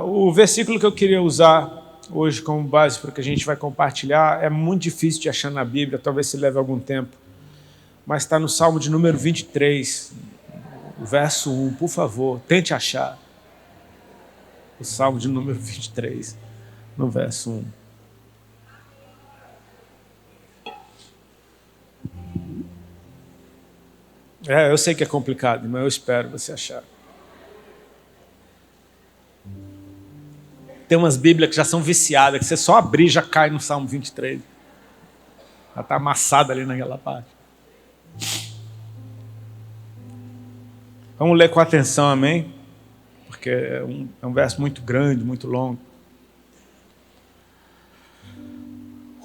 O versículo que eu queria usar hoje como base para o que a gente vai compartilhar é muito difícil de achar na Bíblia, talvez se leve algum tempo, mas está no Salmo de número 23, o verso 1, por favor, tente achar. O Salmo de número 23, no verso 1. Eu sei que é complicado, mas eu espero você achar. Tem umas Bíblias que já são viciadas, que você só abrir já cai no Salmo 23. Já está amassada ali naquela parte. Vamos ler com atenção, amém? Porque é um verso muito grande, muito longo.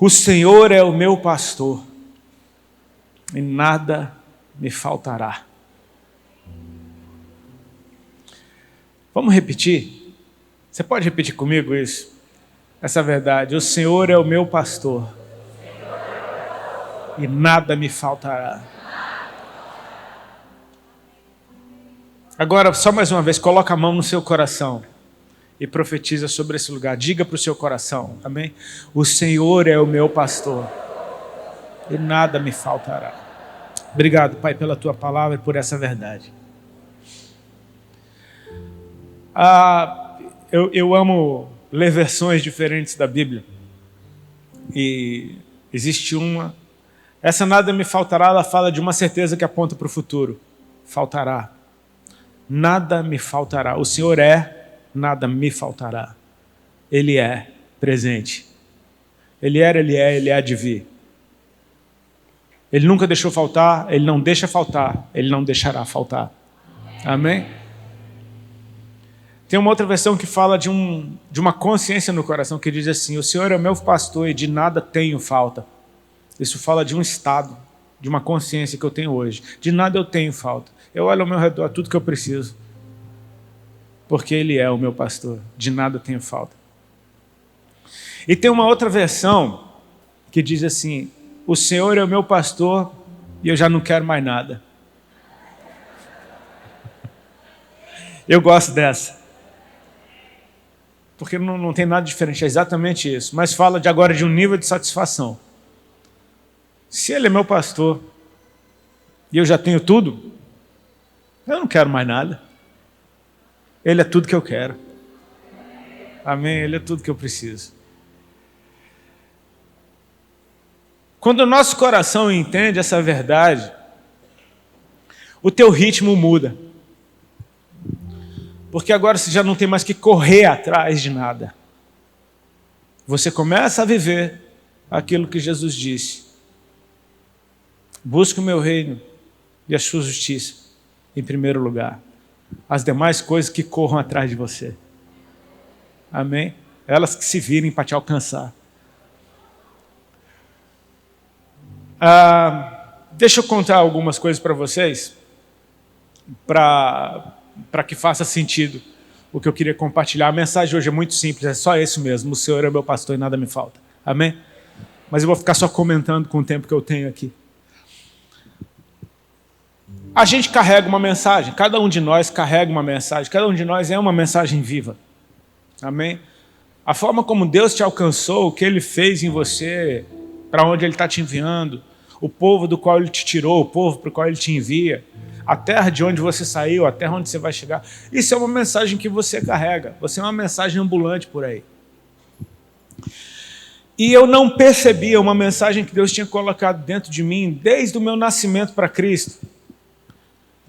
O Senhor é o meu pastor, e nada me faltará. Vamos repetir? Você pode repetir comigo isso? Essa verdade. O Senhor é o meu pastor, e nada me faltará. Agora, só mais uma vez, coloca a mão no seu coração e profetiza sobre esse lugar. Diga para o seu coração, amém? O Senhor é o meu pastor, e nada me faltará. Obrigado, Pai, pela Tua palavra e por essa verdade. Eu amo ler versões diferentes da Bíblia. E existe uma. Essa nada me faltará, ela fala de uma certeza que aponta para o futuro. Faltará. Nada me faltará. O Senhor é, nada me faltará. Ele é presente. Ele era, Ele há de vir. Ele nunca deixou faltar, Ele não deixa faltar, Ele não deixará faltar. Amém? Tem uma outra versão que fala de uma consciência no coração, que diz assim: o Senhor é o meu pastor e de nada tenho falta. Isso fala de um estado, de uma consciência que eu tenho hoje. De nada eu tenho falta. Eu olho ao meu redor, tudo que eu preciso. Porque Ele é o meu pastor. De nada tenho falta. E tem uma outra versão que diz assim: o Senhor é o meu pastor e eu já não quero mais nada. Eu gosto dessa. Porque não tem nada diferente, é exatamente isso. Mas fala de agora de um nível de satisfação. Se Ele é meu pastor e eu já tenho tudo, eu não quero mais nada. Ele é tudo que eu quero. Amém? Ele é tudo que eu preciso. Quando o nosso coração entende essa verdade, o teu ritmo muda. Porque agora você já não tem mais que correr atrás de nada. Você começa a viver aquilo que Jesus disse: busque o meu reino e a sua justiça em primeiro lugar. As demais coisas que corram atrás de você. Amém? Elas que se virem para te alcançar. Deixa eu contar algumas coisas para vocês, para que faça sentido o que eu queria compartilhar. A mensagem hoje é muito simples, é só esse mesmo: o Senhor é meu pastor e nada me falta. Amém? Mas eu vou ficar só comentando com o tempo que eu tenho aqui. A gente carrega uma mensagem, cada um de nós carrega uma mensagem, cada um de nós é uma mensagem viva. Amém? A forma como Deus te alcançou, o que Ele fez em você, para onde Ele está te enviando, o povo do qual Ele te tirou, o povo para o qual Ele te envia, a terra de onde você saiu, a terra onde você vai chegar, isso é uma mensagem que você carrega. Você é uma mensagem ambulante por aí. E eu não percebia uma mensagem que Deus tinha colocado dentro de mim desde o meu nascimento para Cristo,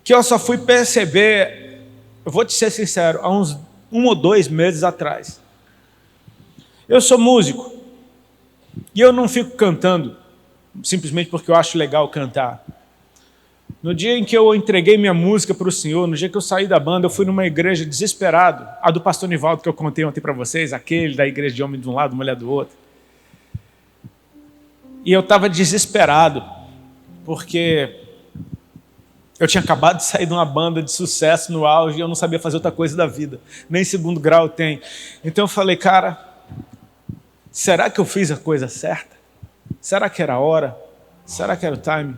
que eu só fui perceber, eu vou te ser sincero, há uns 1 ou 2 meses atrás. Eu sou músico e eu não fico cantando simplesmente porque eu acho legal cantar. No dia em que eu entreguei minha música para o Senhor, no dia que eu saí da banda, eu fui numa igreja desesperado, a do pastor Nivaldo que eu contei ontem para vocês, aquele da igreja de homem de um lado, mulher do outro. E eu estava desesperado, porque eu tinha acabado de sair de uma banda de sucesso no auge e eu não sabia fazer outra coisa da vida. Nem segundo grau eu tenho. Então eu falei: cara, será que eu fiz a coisa certa? Será que era a hora? Será que era o time?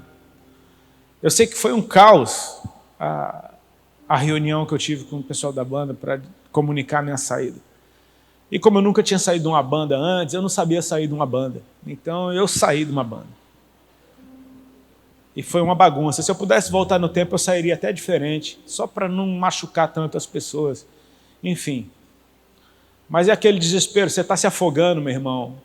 Eu sei que foi um caos a reunião que eu tive com o pessoal da banda para comunicar a minha saída. E como eu nunca tinha saído de uma banda antes, eu não sabia sair de uma banda. Então eu saí de uma banda. E foi uma bagunça. Se eu pudesse voltar no tempo, eu sairia até diferente, só para não machucar tanto as pessoas. Enfim. Mas é aquele desespero, você está se afogando, meu irmão.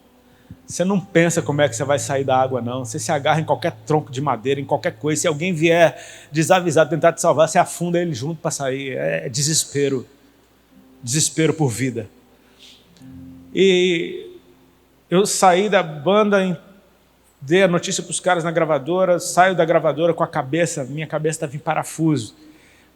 Você não pensa como é que você vai sair da água, não. Você se agarra em qualquer tronco de madeira, em qualquer coisa. Se alguém vier desavisado tentar te salvar, você afunda ele junto para sair. É desespero. Desespero por vida. E eu saí da banda, dei a notícia para os caras na gravadora, saio da gravadora com a cabeça, minha cabeça estava em parafuso.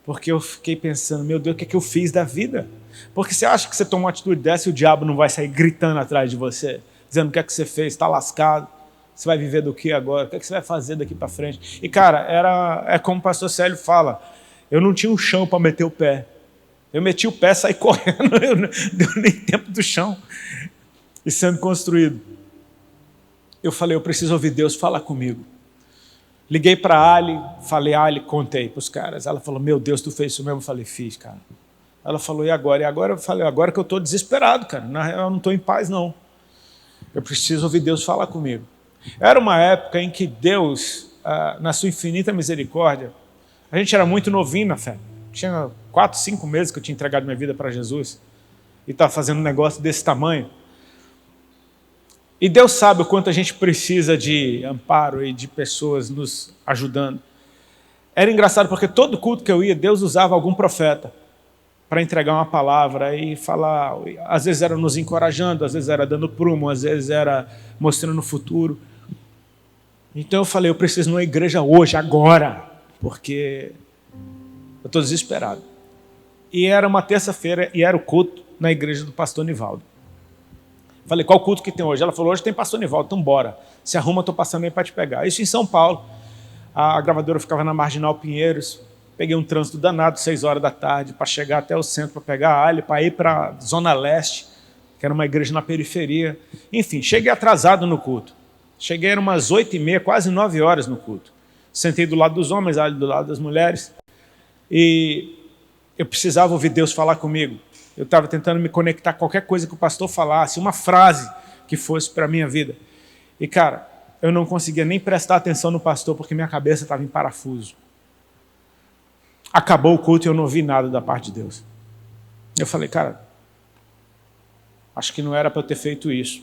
Porque eu fiquei pensando, meu Deus, o que é que eu fiz da vida? Porque você acha que você toma uma atitude dessa e o diabo não vai sair gritando atrás de você, dizendo o que é que você fez, está lascado, você vai viver do que agora, o que é que você vai fazer daqui para frente? E cara, é como o pastor Célio fala, eu não tinha um chão para meter o pé. Eu meti o pé, saí correndo, eu não deu nem tempo do chão e sendo construído. Eu falei, eu preciso ouvir Deus falar comigo. Liguei para a Ali, falei, Ali, contei para os caras. Ela falou, meu Deus, tu fez isso mesmo? Eu falei, fiz, cara. Ela falou, e agora? E agora eu falei, agora que eu estou desesperado, cara. Na real, eu não estou em paz, não. Eu preciso ouvir Deus falar comigo. Era uma época em que Deus, na sua infinita misericórdia, a gente era muito novinho na fé. Tinha 4, 5 meses que eu tinha entregado minha vida para Jesus e estava fazendo um negócio desse tamanho. E Deus sabe o quanto a gente precisa de amparo e de pessoas nos ajudando. Era engraçado porque todo culto que eu ia, Deus usava algum profeta para entregar uma palavra e falar. Às vezes era nos encorajando, às vezes era dando prumo, às vezes era mostrando o futuro. Então eu falei, eu preciso de uma igreja hoje, agora, porque eu estou desesperado. E era uma terça-feira e era o culto na igreja do pastor Nivaldo. Falei, qual culto que tem hoje? Ela falou, hoje tem pastor Nivaldo, então bora. Se arruma, estou passando aí para te pegar. Isso em São Paulo. A gravadora ficava na Marginal Pinheiros. Peguei um trânsito danado, 6 horas da tarde, para chegar até o centro, para pegar a Ali, para ir para a Zona Leste, que era uma igreja na periferia. Enfim, cheguei atrasado no culto. Cheguei, eram umas 8h30, quase 9 horas no culto. Sentei do lado dos homens, Ali do lado das mulheres. E eu precisava ouvir Deus falar comigo. Eu estava tentando me conectar a qualquer coisa que o pastor falasse, uma frase que fosse para a minha vida. E, cara, eu não conseguia nem prestar atenção no pastor porque minha cabeça estava em parafuso. Acabou o culto e eu não ouvi nada da parte de Deus. Eu falei, cara, acho que não era para eu ter feito isso.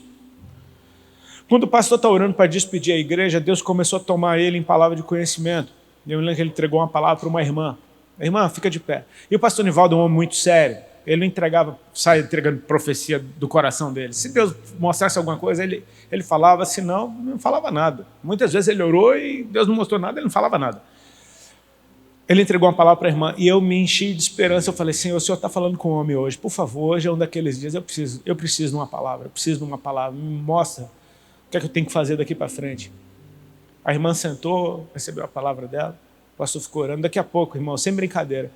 Quando o pastor está orando para despedir a igreja, Deus começou a tomar ele em palavra de conhecimento. Eu me lembro que ele entregou uma palavra para uma irmã. Irmã, fica de pé. E o pastor Nivaldo é um homem muito sério. Ele não entregava, sai entregando profecia do coração dele. Se Deus mostrasse alguma coisa, ele falava, se não, não falava nada. Muitas vezes ele orou e Deus não mostrou nada, ele não falava nada. Ele entregou uma palavra para a irmã e eu me enchi de esperança. Eu falei, Senhor, o Senhor está falando com o homem hoje. Por favor, hoje é um daqueles dias, eu preciso de uma palavra, me mostra o que é que eu tenho que fazer daqui para frente. A irmã sentou, recebeu a palavra dela, o pastor ficou orando. Daqui a pouco, irmão, sem brincadeira,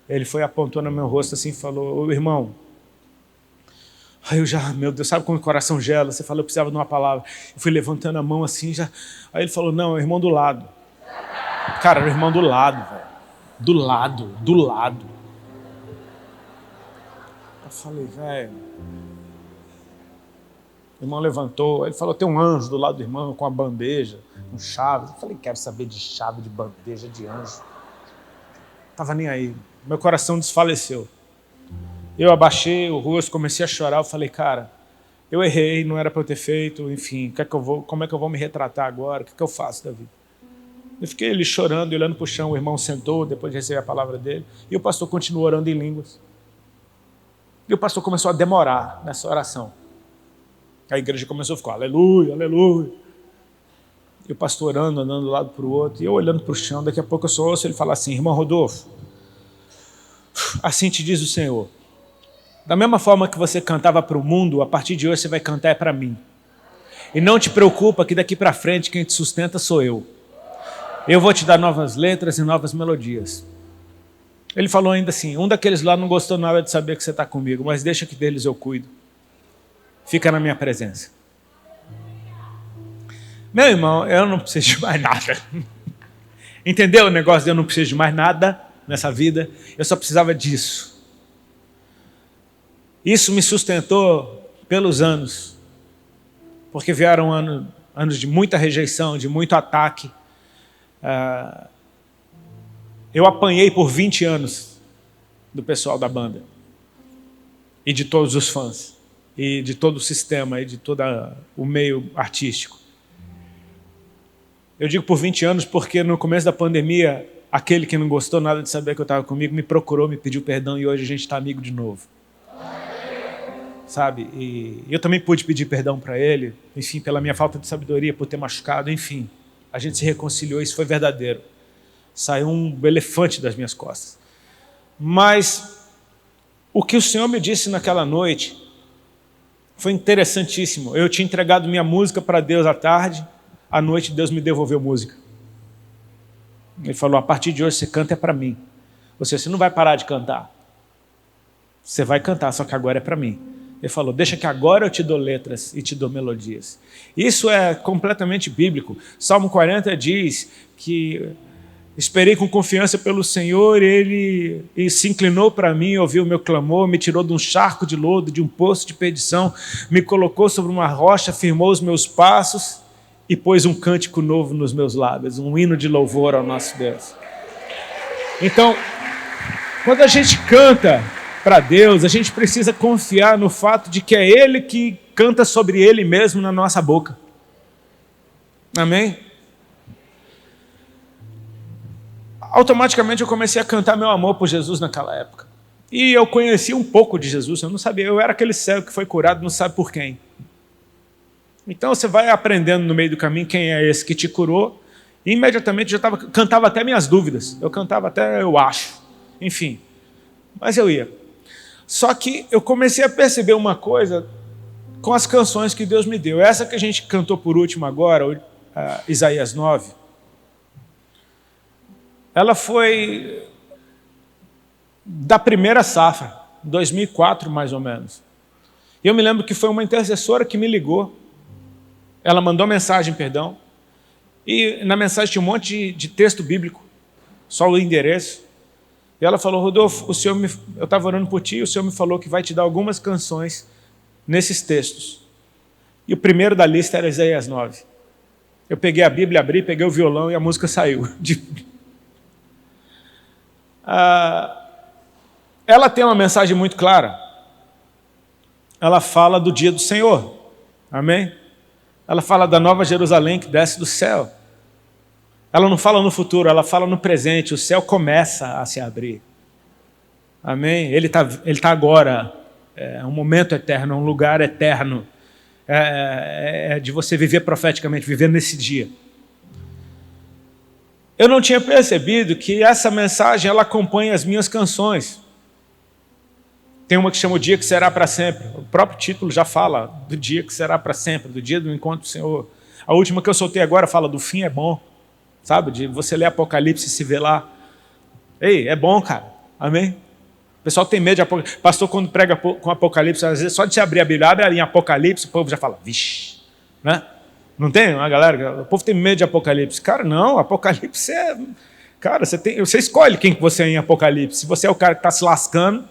ele foi, apontou no meu rosto assim e falou, ô irmão, aí eu já, meu Deus, sabe como o coração gela? Você falou, eu precisava de uma palavra. Eu fui levantando a mão assim, já. Aí ele falou, não, é o irmão do lado. Cara, era o irmão do lado, velho. Do lado. Eu falei, velho. O irmão levantou, ele falou, tem um anjo do lado do irmão com uma bandeja, com chaves. Eu falei, quero saber de chave, de bandeja, de anjo. Estava nem aí. Meu coração desfaleceu. Eu abaixei o rosto, comecei a chorar. Eu falei, cara, eu errei, não era para eu ter feito. Enfim, como é que eu vou me retratar agora? O que eu faço da vida? Eu fiquei ali chorando e olhando para o chão. O irmão sentou, depois de receber a palavra dele. E o pastor continuou orando em línguas. E o pastor começou a demorar nessa oração. A igreja começou a ficar, aleluia, aleluia. E o pastor orando, andando de um lado para o outro. E eu olhando para o chão. Daqui a pouco eu só ouço ele falar assim, irmão Rodolfo, assim te diz o Senhor. Da mesma forma que você cantava para o mundo, a partir de hoje você vai cantar para mim. E não te preocupa que daqui para frente quem te sustenta sou eu. Eu vou te dar novas letras e novas melodias. Ele falou ainda assim, um daqueles lá não gostou nada de saber que você está comigo, mas deixa que deles eu cuido. Fica na minha presença. Meu irmão, eu não preciso de mais nada. Entendeu o negócio de eu não preciso de mais nada nessa vida? Eu só precisava disso. Isso me sustentou pelos anos, porque vieram anos de muita rejeição, de muito ataque. Eu apanhei por 20 anos do pessoal da banda, e de todos os fãs, e de todo o sistema, e de todo o meio artístico. Eu digo por 20 anos porque no começo da pandemia, aquele que não gostou nada de saber que eu estava comigo me procurou, me pediu perdão, e hoje a gente está amigo de novo. Sabe? E eu também pude pedir perdão para ele, enfim, pela minha falta de sabedoria, por ter machucado, enfim. A gente se reconciliou, isso foi verdadeiro. Saiu um elefante das minhas costas. Mas o que o Senhor me disse naquela noite foi interessantíssimo. Eu tinha entregado minha música para Deus à tarde, à noite Deus me devolveu música. Ele falou, a partir de hoje você canta é para mim. Ou seja, você não vai parar de cantar. Você vai cantar, só que agora é para mim. Ele falou, deixa que agora eu te dou letras e te dou melodias. Isso é completamente bíblico. Salmo 40 diz que esperei com confiança pelo Senhor, Ele se inclinou para mim, ouviu o meu clamor, me tirou de um charco de lodo, de um poço de perdição, me colocou sobre uma rocha, firmou os meus passos e pôs um cântico novo nos meus lábios, um hino de louvor ao nosso Deus. Então, quando a gente canta para Deus, a gente precisa confiar no fato de que é Ele que canta sobre Ele mesmo na nossa boca. Amém? Automaticamente eu comecei a cantar meu amor por Jesus naquela época. E eu conheci um pouco de Jesus, eu não sabia, eu era aquele cego que foi curado, não sabe por quem. Então você vai aprendendo no meio do caminho quem é esse que te curou, e imediatamente eu cantava até minhas dúvidas, eu cantava até eu acho, enfim, mas eu ia. Só que eu comecei a perceber uma coisa com as canções que Deus me deu. Essa que a gente cantou por último agora, Isaías 9, ela foi da primeira safra, 2004 mais ou menos. E eu me lembro que foi uma intercessora que me ligou, ela mandou mensagem, perdão, e na mensagem tinha um monte de texto bíblico, só o endereço. E ela falou, Rodolfo, eu estava orando por ti, e o Senhor me falou que vai te dar algumas canções nesses textos. E o primeiro da lista era Isaías 9. Eu peguei a Bíblia, abri, peguei o violão e a música saiu. Ela tem uma mensagem muito clara. Ela fala do dia do Senhor. Amém? Ela fala da nova Jerusalém que desce do céu. Ela não fala no futuro, ela fala no presente. O céu começa a se abrir. Amém? Ele tá agora. É um momento eterno, é um lugar eterno. É de você viver profeticamente, viver nesse dia. Eu não tinha percebido que essa mensagem ela acompanha as minhas canções. Tem uma que chama O Dia que Será para Sempre. O próprio título já fala do dia que será para sempre, do dia do encontro do Senhor. A última que eu soltei agora fala do fim é bom. Sabe, de você ler Apocalipse e se ver lá. Ei, é bom, cara. Amém? O pessoal tem medo de Apocalipse. Pastor, quando prega com Apocalipse, às vezes só de se abrir a Bíblia, abre em Apocalipse, o povo já fala, vixe. Né? Não tem uma galera? O povo tem medo de Apocalipse. Cara, não, Apocalipse é... Cara, você escolhe quem que você é em Apocalipse. Se você é o cara que está se lascando,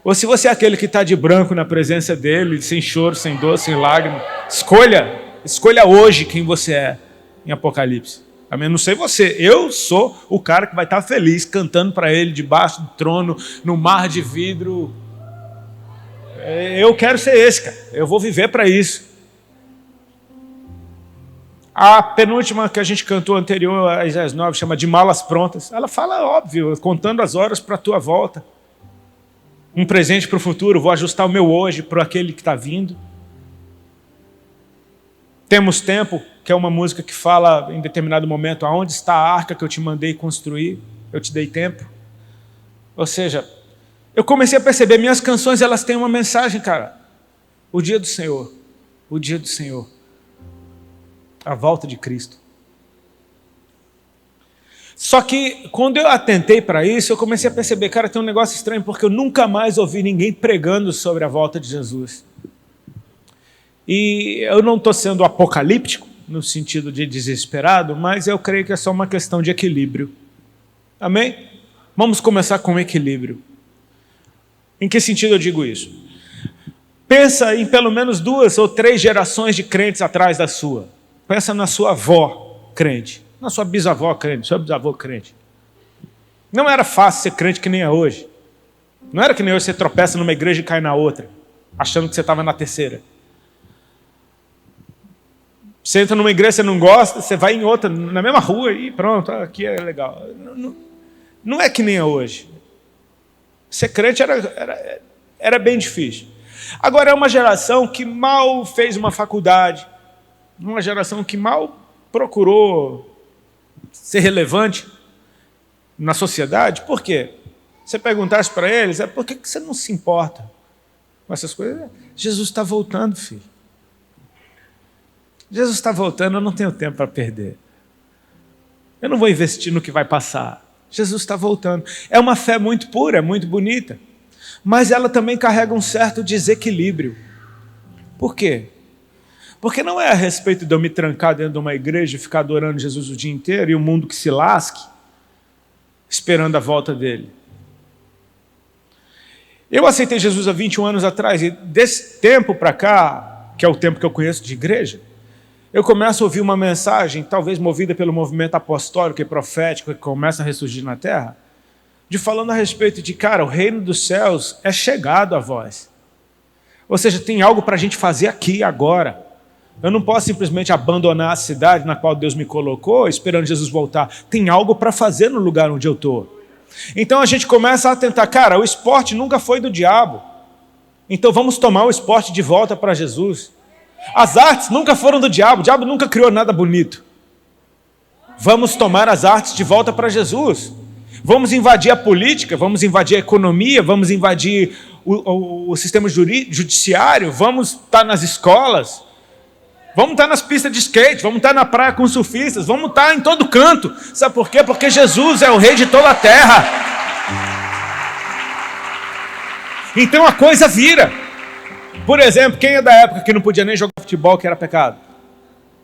ou se você é aquele que está de branco na presença dele, sem choro, sem dor, sem lágrima. Escolha hoje quem você é em Apocalipse. Amém? Não sei você, eu sou o cara que vai estar feliz cantando para ele debaixo do trono, no mar de vidro. Eu quero ser esse, cara. Eu vou viver para isso. A penúltima que a gente cantou anterior a Isaías 9 chama De Malas Prontas. Ela fala, óbvio, contando as horas para a tua volta. Um presente para o futuro, vou ajustar o meu hoje para aquele que está vindo. Temos Tempo, que é uma música que fala em determinado momento, aonde está a arca que eu te mandei construir, eu te dei tempo. Ou seja, eu comecei a perceber, minhas canções elas têm uma mensagem, cara. O dia do Senhor, o dia do Senhor. A volta de Cristo. Só que quando eu atentei para isso, eu comecei a perceber, cara, tem um negócio estranho, porque eu nunca mais ouvi ninguém pregando sobre a volta de Jesus. E eu não estou sendo apocalíptico, no sentido de desesperado, mas eu creio que é só uma questão de equilíbrio. Amém? Vamos começar com equilíbrio. Em que sentido eu digo isso? Pensa em pelo menos 2 ou 3 gerações de crentes atrás da sua. Pensa na sua avó crente, na sua bisavó crente, seu bisavô crente. Não era fácil ser crente que nem é hoje. Não era que nem hoje você tropeça numa igreja e cai na outra, achando que você estava na terceira. Você entra numa igreja, você não gosta, você vai em outra, na mesma rua e pronto, aqui é legal. Não é que nem é hoje. Ser crente era bem difícil. Agora é uma geração que mal fez uma faculdade, uma geração que mal procurou ser relevante na sociedade. Por quê? Se você perguntasse para eles, por que você não se importa com essas coisas? Jesus está voltando, filho. Jesus está voltando, eu não tenho tempo para perder. Eu não vou investir no que vai passar. Jesus está voltando. É uma fé muito pura, muito bonita, mas ela também carrega um certo desequilíbrio. Por quê? Porque não é a respeito de eu me trancar dentro de uma igreja e ficar adorando Jesus o dia inteiro e o mundo que se lasque, esperando a volta dele. Eu aceitei Jesus há 21 anos atrás e desse tempo para cá, que é o tempo que eu conheço de igreja, eu começo a ouvir uma mensagem, talvez movida pelo movimento apostólico e profético que começa a ressurgir na terra, de falando a respeito de, cara, o reino dos céus é chegado a vós. Ou seja, tem algo para a gente fazer aqui, agora. Eu não posso simplesmente abandonar a cidade na qual Deus me colocou, esperando Jesus voltar. Tem algo para fazer no lugar onde eu estou. Então a gente começa a tentar, cara, o esporte nunca foi do diabo. Então vamos tomar o esporte de volta para Jesus. As artes nunca foram do diabo, o diabo nunca criou nada bonito. Vamos tomar as artes de volta para Jesus. Vamos invadir a política, vamos invadir a economia, vamos invadir o sistema judiciário, vamos estar nas escolas, vamos estar nas pistas de skate, vamos estar na praia com surfistas, vamos estar em todo canto. Sabe por quê? Porque Jesus é o rei de toda a terra. Então a coisa vira. Por exemplo, quem é da época que não podia nem jogar futebol, que era pecado?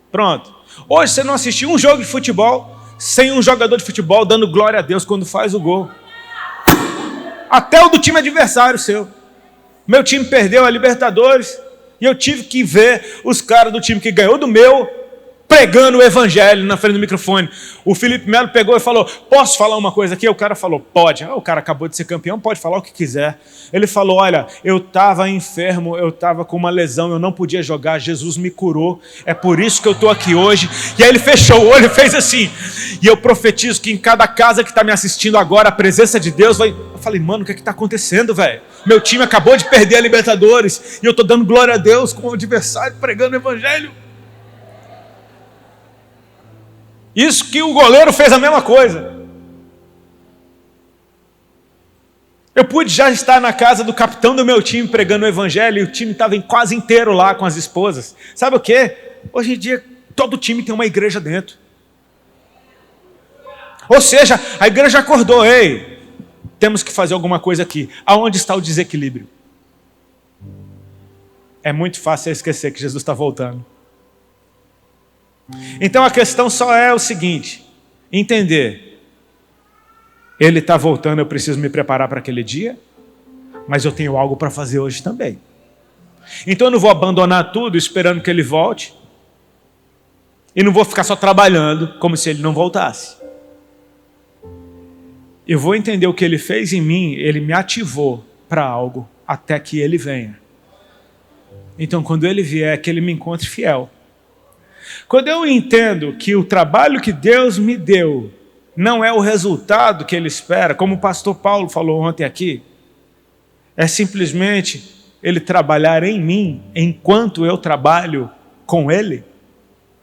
Pronto. Hoje você não assistiu um jogo de futebol sem um jogador de futebol dando glória a Deus quando faz o gol. Até o do time adversário seu. Meu time perdeu a Libertadores e eu tive que ver os caras do time que ganhou do meu pregando o evangelho na frente do microfone. O Felipe Melo pegou e falou, posso falar uma coisa aqui? O cara falou, pode. O cara acabou de ser campeão, pode falar o que quiser. Ele falou, olha, eu estava enfermo, eu estava com uma lesão, eu não podia jogar, Jesus me curou, é por isso que eu estou aqui hoje. E aí ele fechou o olho e fez assim, e eu profetizo que em cada casa que está me assistindo agora, a presença de Deus vai... Eu falei, mano, o que está acontecendo, velho? Meu time acabou de perder a Libertadores, e eu estou dando glória a Deus com o adversário, pregando o evangelho. Isso que o goleiro fez a mesma coisa. Eu pude já estar na casa do capitão do meu time pregando o evangelho e o time estava quase inteiro lá com as esposas. Sabe o quê? Hoje em dia todo time tem uma igreja dentro. Ou seja, a igreja acordou, ei, temos que fazer alguma coisa aqui. Aonde está o desequilíbrio? É muito fácil esquecer que Jesus está voltando. Então a questão só é o seguinte, entender, ele está voltando, eu preciso me preparar para aquele dia, mas eu tenho algo para fazer hoje também. Então eu não vou abandonar tudo esperando que ele volte, e não vou ficar só trabalhando como se ele não voltasse. Eu vou entender o que ele fez em mim, ele me ativou para algo até que ele venha. Então quando ele vier, que ele me encontre fiel. Quando eu entendo que o trabalho que Deus me deu não é o resultado que Ele espera, como o pastor Paulo falou ontem aqui, é simplesmente Ele trabalhar em mim enquanto eu trabalho com Ele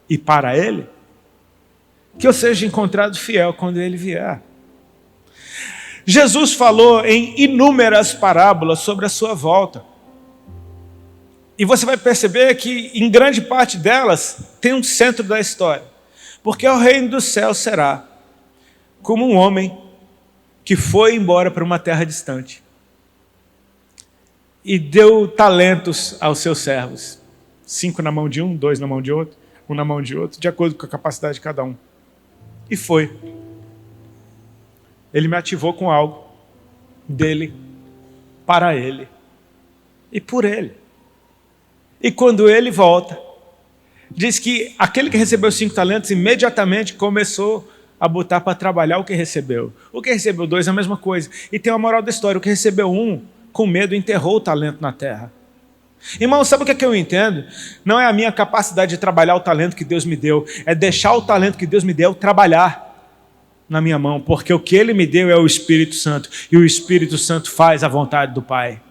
e para Ele, que eu seja encontrado fiel quando Ele vier. Jesus falou em inúmeras parábolas sobre a sua volta. E você vai perceber que, em grande parte delas, tem um centro da história. Porque o reino dos céus será como um homem que foi embora para uma terra distante e deu talentos aos seus servos. 5 na mão de um, 2 na mão de outro, 1 na mão de outro, de acordo com a capacidade de cada um. E foi. Ele me ativou com algo dele para Ele e por Ele. E quando Ele volta, diz que aquele que recebeu 5 talentos imediatamente começou a botar para trabalhar o que recebeu. O que recebeu 2 é a mesma coisa. E tem uma moral da história, o que recebeu 1, com medo, enterrou o talento na terra. Irmão, sabe o que eu entendo? Não é a minha capacidade de trabalhar o talento que Deus me deu, é deixar o talento que Deus me deu trabalhar na minha mão, porque o que Ele me deu é o Espírito Santo, e o Espírito Santo faz a vontade do Pai.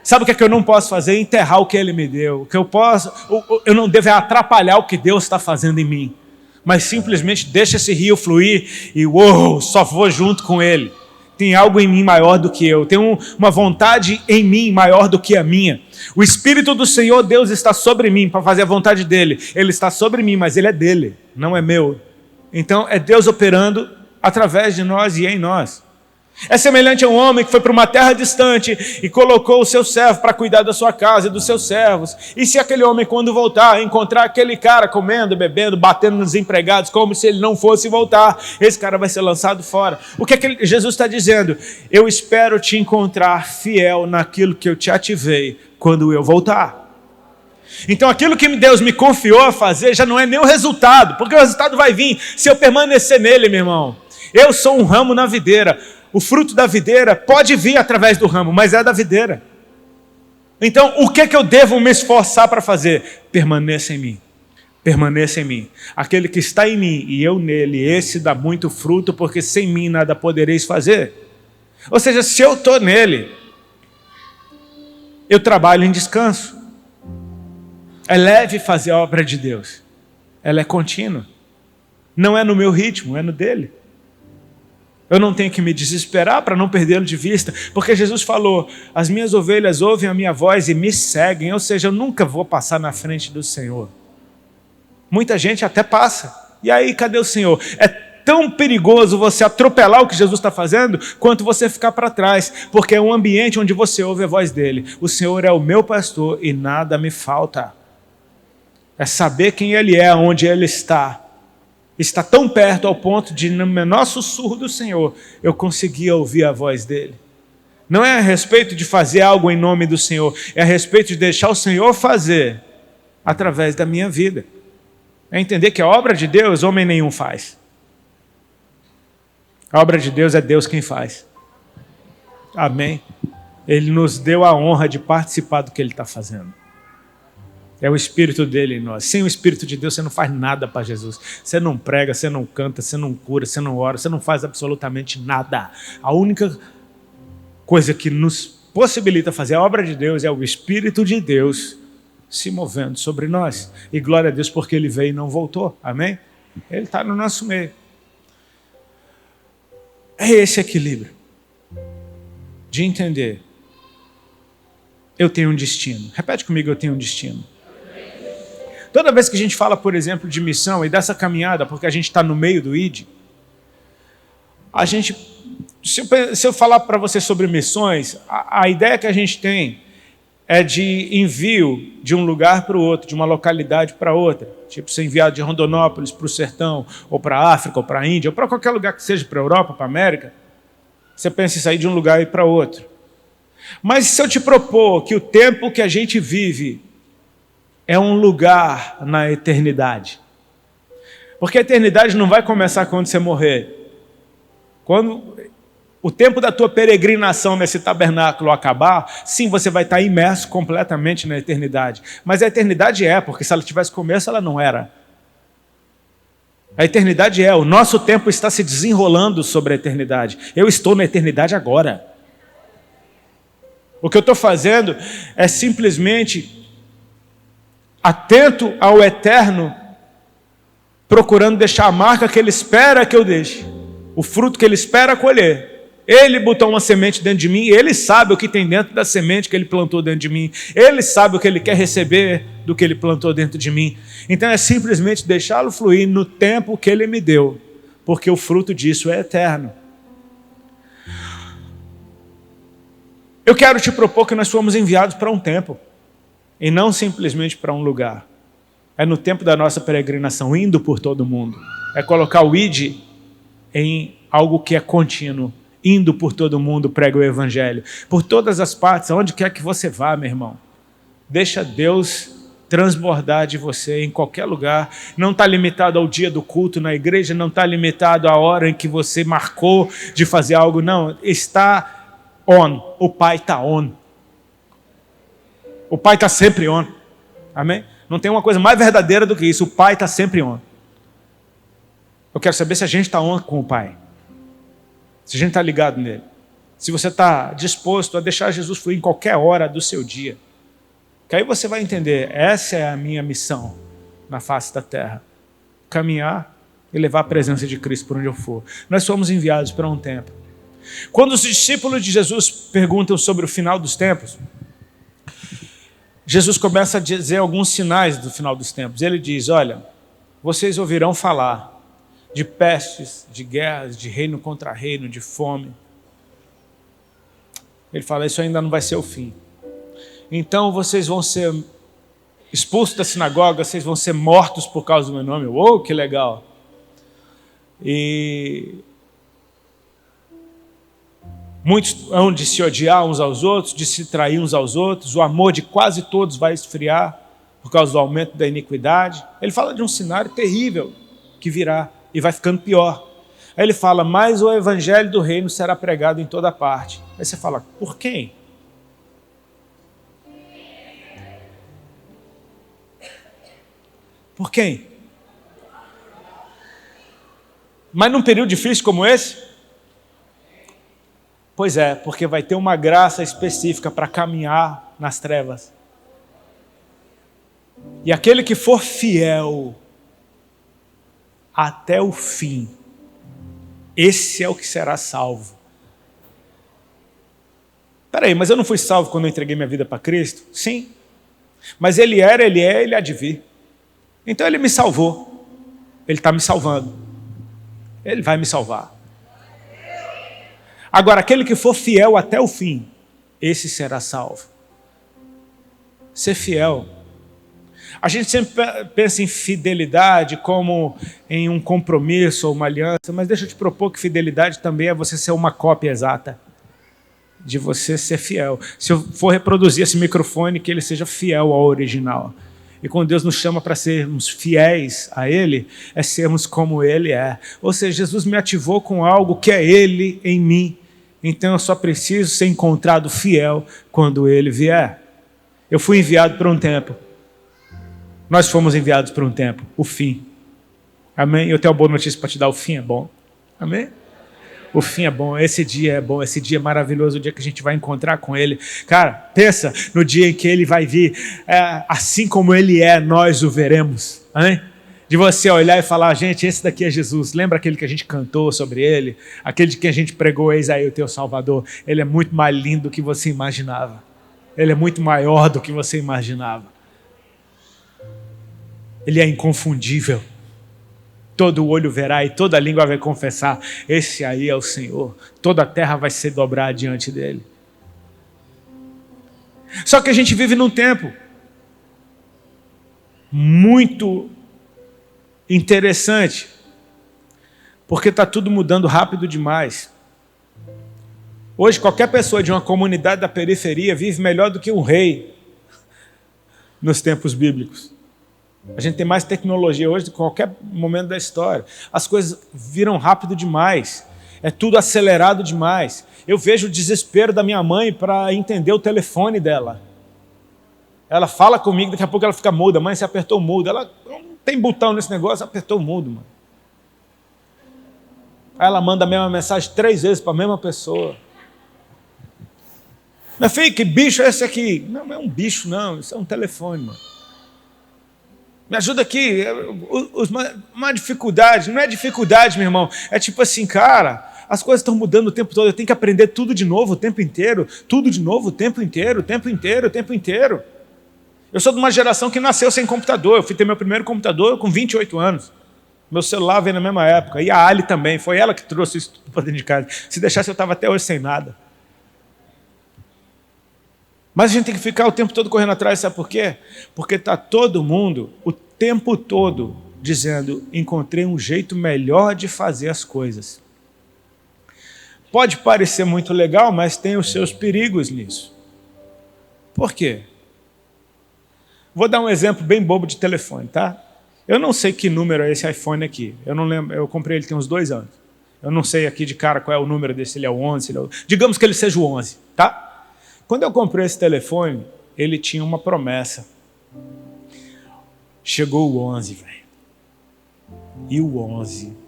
Sabe o que eu não posso fazer? Enterrar o que Ele me deu. O que eu não devo atrapalhar o que Deus está fazendo em mim, mas simplesmente deixa esse rio fluir e só vou junto com Ele. Tem algo em mim maior do que eu, tem uma vontade em mim maior do que a minha. O Espírito do Senhor Deus está sobre mim para fazer a vontade dEle. Ele está sobre mim, mas Ele é dEle, não é meu. Então é Deus operando através de nós e em nós. É semelhante a um homem que foi para uma terra distante e colocou o seu servo para cuidar da sua casa e dos seus servos. E se aquele homem, quando voltar, encontrar aquele cara comendo, bebendo, batendo nos empregados, como se ele não fosse voltar, esse cara vai ser lançado fora. O que Jesus está dizendo? Eu espero te encontrar fiel naquilo que eu te ativei quando eu voltar. Então aquilo que Deus me confiou a fazer já não é nem o resultado, porque o resultado vai vir se eu permanecer nele, meu irmão. Eu sou um ramo na videira. O fruto da videira pode vir através do ramo, mas é da videira. Então, o que eu devo me esforçar para fazer? Permaneça em mim. Permaneça em mim. Aquele que está em mim e eu nele, esse dá muito fruto, porque sem mim nada podereis fazer. Ou seja, se eu estou nele, eu trabalho em descanso. É leve fazer a obra de Deus. Ela é contínua. Não é no meu ritmo, é no dele. Eu não tenho que me desesperar para não perdê-lo de vista, porque Jesus falou, as minhas ovelhas ouvem a minha voz e me seguem, ou seja, eu nunca vou passar na frente do Senhor. Muita gente até passa, e aí cadê o Senhor? É tão perigoso você atropelar o que Jesus está fazendo, quanto você ficar para trás, porque é um ambiente onde você ouve a voz dele. O Senhor é o meu pastor e nada me falta. É saber quem Ele é, onde Ele está tão perto ao ponto de, no menor sussurro do Senhor, eu conseguia ouvir a voz dele. Não é a respeito de fazer algo em nome do Senhor, é a respeito de deixar o Senhor fazer através da minha vida. É entender que a obra de Deus, homem nenhum faz. A obra de Deus é Deus quem faz. Amém? Ele nos deu a honra de participar do que Ele está fazendo. É o Espírito dele em nós. Sem o Espírito de Deus, você não faz nada para Jesus. Você não prega, você não canta, você não cura, você não ora, você não faz absolutamente nada. A única coisa que nos possibilita fazer a obra de Deus é o Espírito de Deus se movendo sobre nós. E glória a Deus porque Ele veio e não voltou. Amém? Ele está no nosso meio. É esse equilíbrio de entender. Eu tenho um destino. Repete comigo, eu tenho um destino. Toda vez que a gente fala, por exemplo, de missão e dessa caminhada, porque a gente está no meio do ID, se eu falar para você sobre missões, a ideia que a gente tem é de envio de um lugar para o outro, de uma localidade para outra. Tipo, ser enviado de Rondonópolis para o sertão, ou para a África, ou para a Índia, ou para qualquer lugar que seja, para a Europa, para a América. Você pensa em sair de um lugar e ir para outro. Mas se eu te propor que o tempo que a gente vive é um lugar na eternidade. Porque a eternidade não vai começar quando você morrer. Quando o tempo da tua peregrinação nesse tabernáculo acabar, sim, você vai estar imerso completamente na eternidade. Mas a eternidade porque se ela tivesse começo, ela não era. A eternidade o nosso tempo está se desenrolando sobre a eternidade. Eu estou na eternidade agora. O que eu estou fazendo é simplesmente atento ao eterno, procurando deixar a marca que Ele espera que eu deixe, o fruto que Ele espera colher. Ele botou uma semente dentro de mim, Ele sabe o que tem dentro da semente que Ele plantou dentro de mim, Ele sabe o que Ele quer receber do que Ele plantou dentro de mim. Então é simplesmente deixá-lo fluir no tempo que Ele me deu, porque o fruto disso é eterno. Eu quero te propor que nós fomos enviados para um tempo, e não simplesmente para um lugar. É no tempo da nossa peregrinação, indo por todo mundo. É colocar o ID em algo que é contínuo indo por todo mundo, prega o evangelho. Por todas as partes, aonde quer que você vá, meu irmão. Deixa Deus transbordar de você em qualquer lugar. Não está limitado ao dia do culto na igreja, não está limitado à hora em que você marcou de fazer algo, não. Está on. O Pai está on. O Pai está sempre on. Amém? Não tem uma coisa mais verdadeira do que isso. O Pai está sempre on. Eu quero saber se a gente está on com o Pai. Se a gente está ligado nele. Se você está disposto a deixar Jesus fluir em qualquer hora do seu dia. Que aí você vai entender, essa é a minha missão na face da terra. Caminhar e levar a presença de Cristo por onde eu for. Nós fomos enviados para um tempo. Quando os discípulos de Jesus perguntam sobre o final dos tempos, Jesus começa a dizer alguns sinais do final dos tempos. Ele diz, olha, vocês ouvirão falar de pestes, de guerras, de reino contra reino, de fome. Ele fala, isso ainda não vai ser o fim. Então vocês vão ser expulsos da sinagoga, vocês vão ser mortos por causa do meu nome. Oh, que legal! E muitos hão de se odiar uns aos outros, de se trair uns aos outros, o amor de quase todos vai esfriar por causa do aumento da iniquidade. Ele fala de um cenário terrível que virá e vai ficando pior. Aí ele fala, mas o evangelho do reino será pregado em toda parte. Aí você fala, por quem? Por quem? Mas num período difícil como esse? Pois é, porque vai ter uma graça específica para caminhar nas trevas. E aquele que for fiel até o fim, esse é o que será salvo. Peraí, mas eu não fui salvo quando eu entreguei minha vida para Cristo? Sim. Mas Ele era, Ele é, Ele há de vir. Então Ele me salvou. Ele está me salvando. Ele vai me salvar. Agora, aquele que for fiel até o fim, esse será salvo. Ser fiel. A gente sempre pensa em fidelidade como em um compromisso ou uma aliança, mas deixa eu te propor que fidelidade também é você ser uma cópia exata de você ser fiel. Se eu for reproduzir esse microfone, que ele seja fiel ao original. E quando Deus nos chama para sermos fiéis a Ele, é sermos como Ele é. Ou seja, Jesus me ativou com algo que é Ele em mim. Então eu só preciso ser encontrado fiel quando Ele vier. Eu fui enviado para um tempo. Nós fomos enviados para um tempo. O fim. Amém? Eu tenho uma boa notícia para te dar. O fim é bom. Amém? O fim é bom, esse dia é bom, esse dia é maravilhoso, o dia que a gente vai encontrar com Ele. Cara, pensa no dia em que Ele vai vir, assim como Ele é, nós o veremos. Amém? De você olhar e falar, gente, esse daqui é Jesus. Lembra aquele que a gente cantou sobre Ele? Aquele de que a gente pregou, eis aí o teu Salvador. Ele é muito mais lindo do que você imaginava. Ele é muito maior do que você imaginava. Ele é inconfundível. Todo olho verá e toda língua vai confessar, esse aí é o Senhor. Toda a terra vai se dobrar diante dele. Só que a gente vive num tempo muito interessante, porque está tudo mudando rápido demais. Hoje qualquer pessoa de uma comunidade da periferia vive melhor do que um rei nos tempos bíblicos. A gente tem mais tecnologia hoje do que qualquer momento da história. As coisas viram rápido demais. É tudo acelerado demais. Eu vejo o desespero da minha mãe para entender o telefone dela. Ela fala comigo, daqui a pouco ela fica muda. Mãe, você apertou o mudo. Ela não tem botão nesse negócio, apertou o mudo, mano. Aí ela manda a mesma mensagem 3 vezes para a mesma pessoa. Meu filho, que bicho é esse aqui? Não é um bicho, não. Isso é um telefone, mano. Me ajuda aqui, uma dificuldade, não é dificuldade, meu irmão, é tipo assim, cara, as coisas estão mudando o tempo todo, eu tenho que aprender tudo de novo o tempo inteiro, tudo de novo o tempo inteiro, o tempo inteiro, o tempo inteiro. Eu sou de uma geração que nasceu sem computador, eu fui ter meu primeiro computador com 28 anos, meu celular veio na mesma época, e a Ali também, foi ela que trouxe isso para dentro de casa, se deixasse eu estava até hoje sem nada. Mas a gente tem que ficar o tempo todo correndo atrás, sabe por quê? Porque está todo mundo, o tempo todo, dizendo, encontrei um jeito melhor de fazer as coisas. Pode parecer muito legal, mas tem os seus perigos nisso. Por quê? Vou dar um exemplo bem bobo de telefone, tá? Eu não sei que número é esse iPhone aqui. Eu não lembro, eu comprei ele tem uns 2 anos. Eu não sei aqui de cara qual é o número desse, se ele é o 11, se ele é o... Digamos que ele seja o 11, tá? Quando eu comprei esse telefone, ele tinha uma promessa. Chegou o 11, velho. E o 11?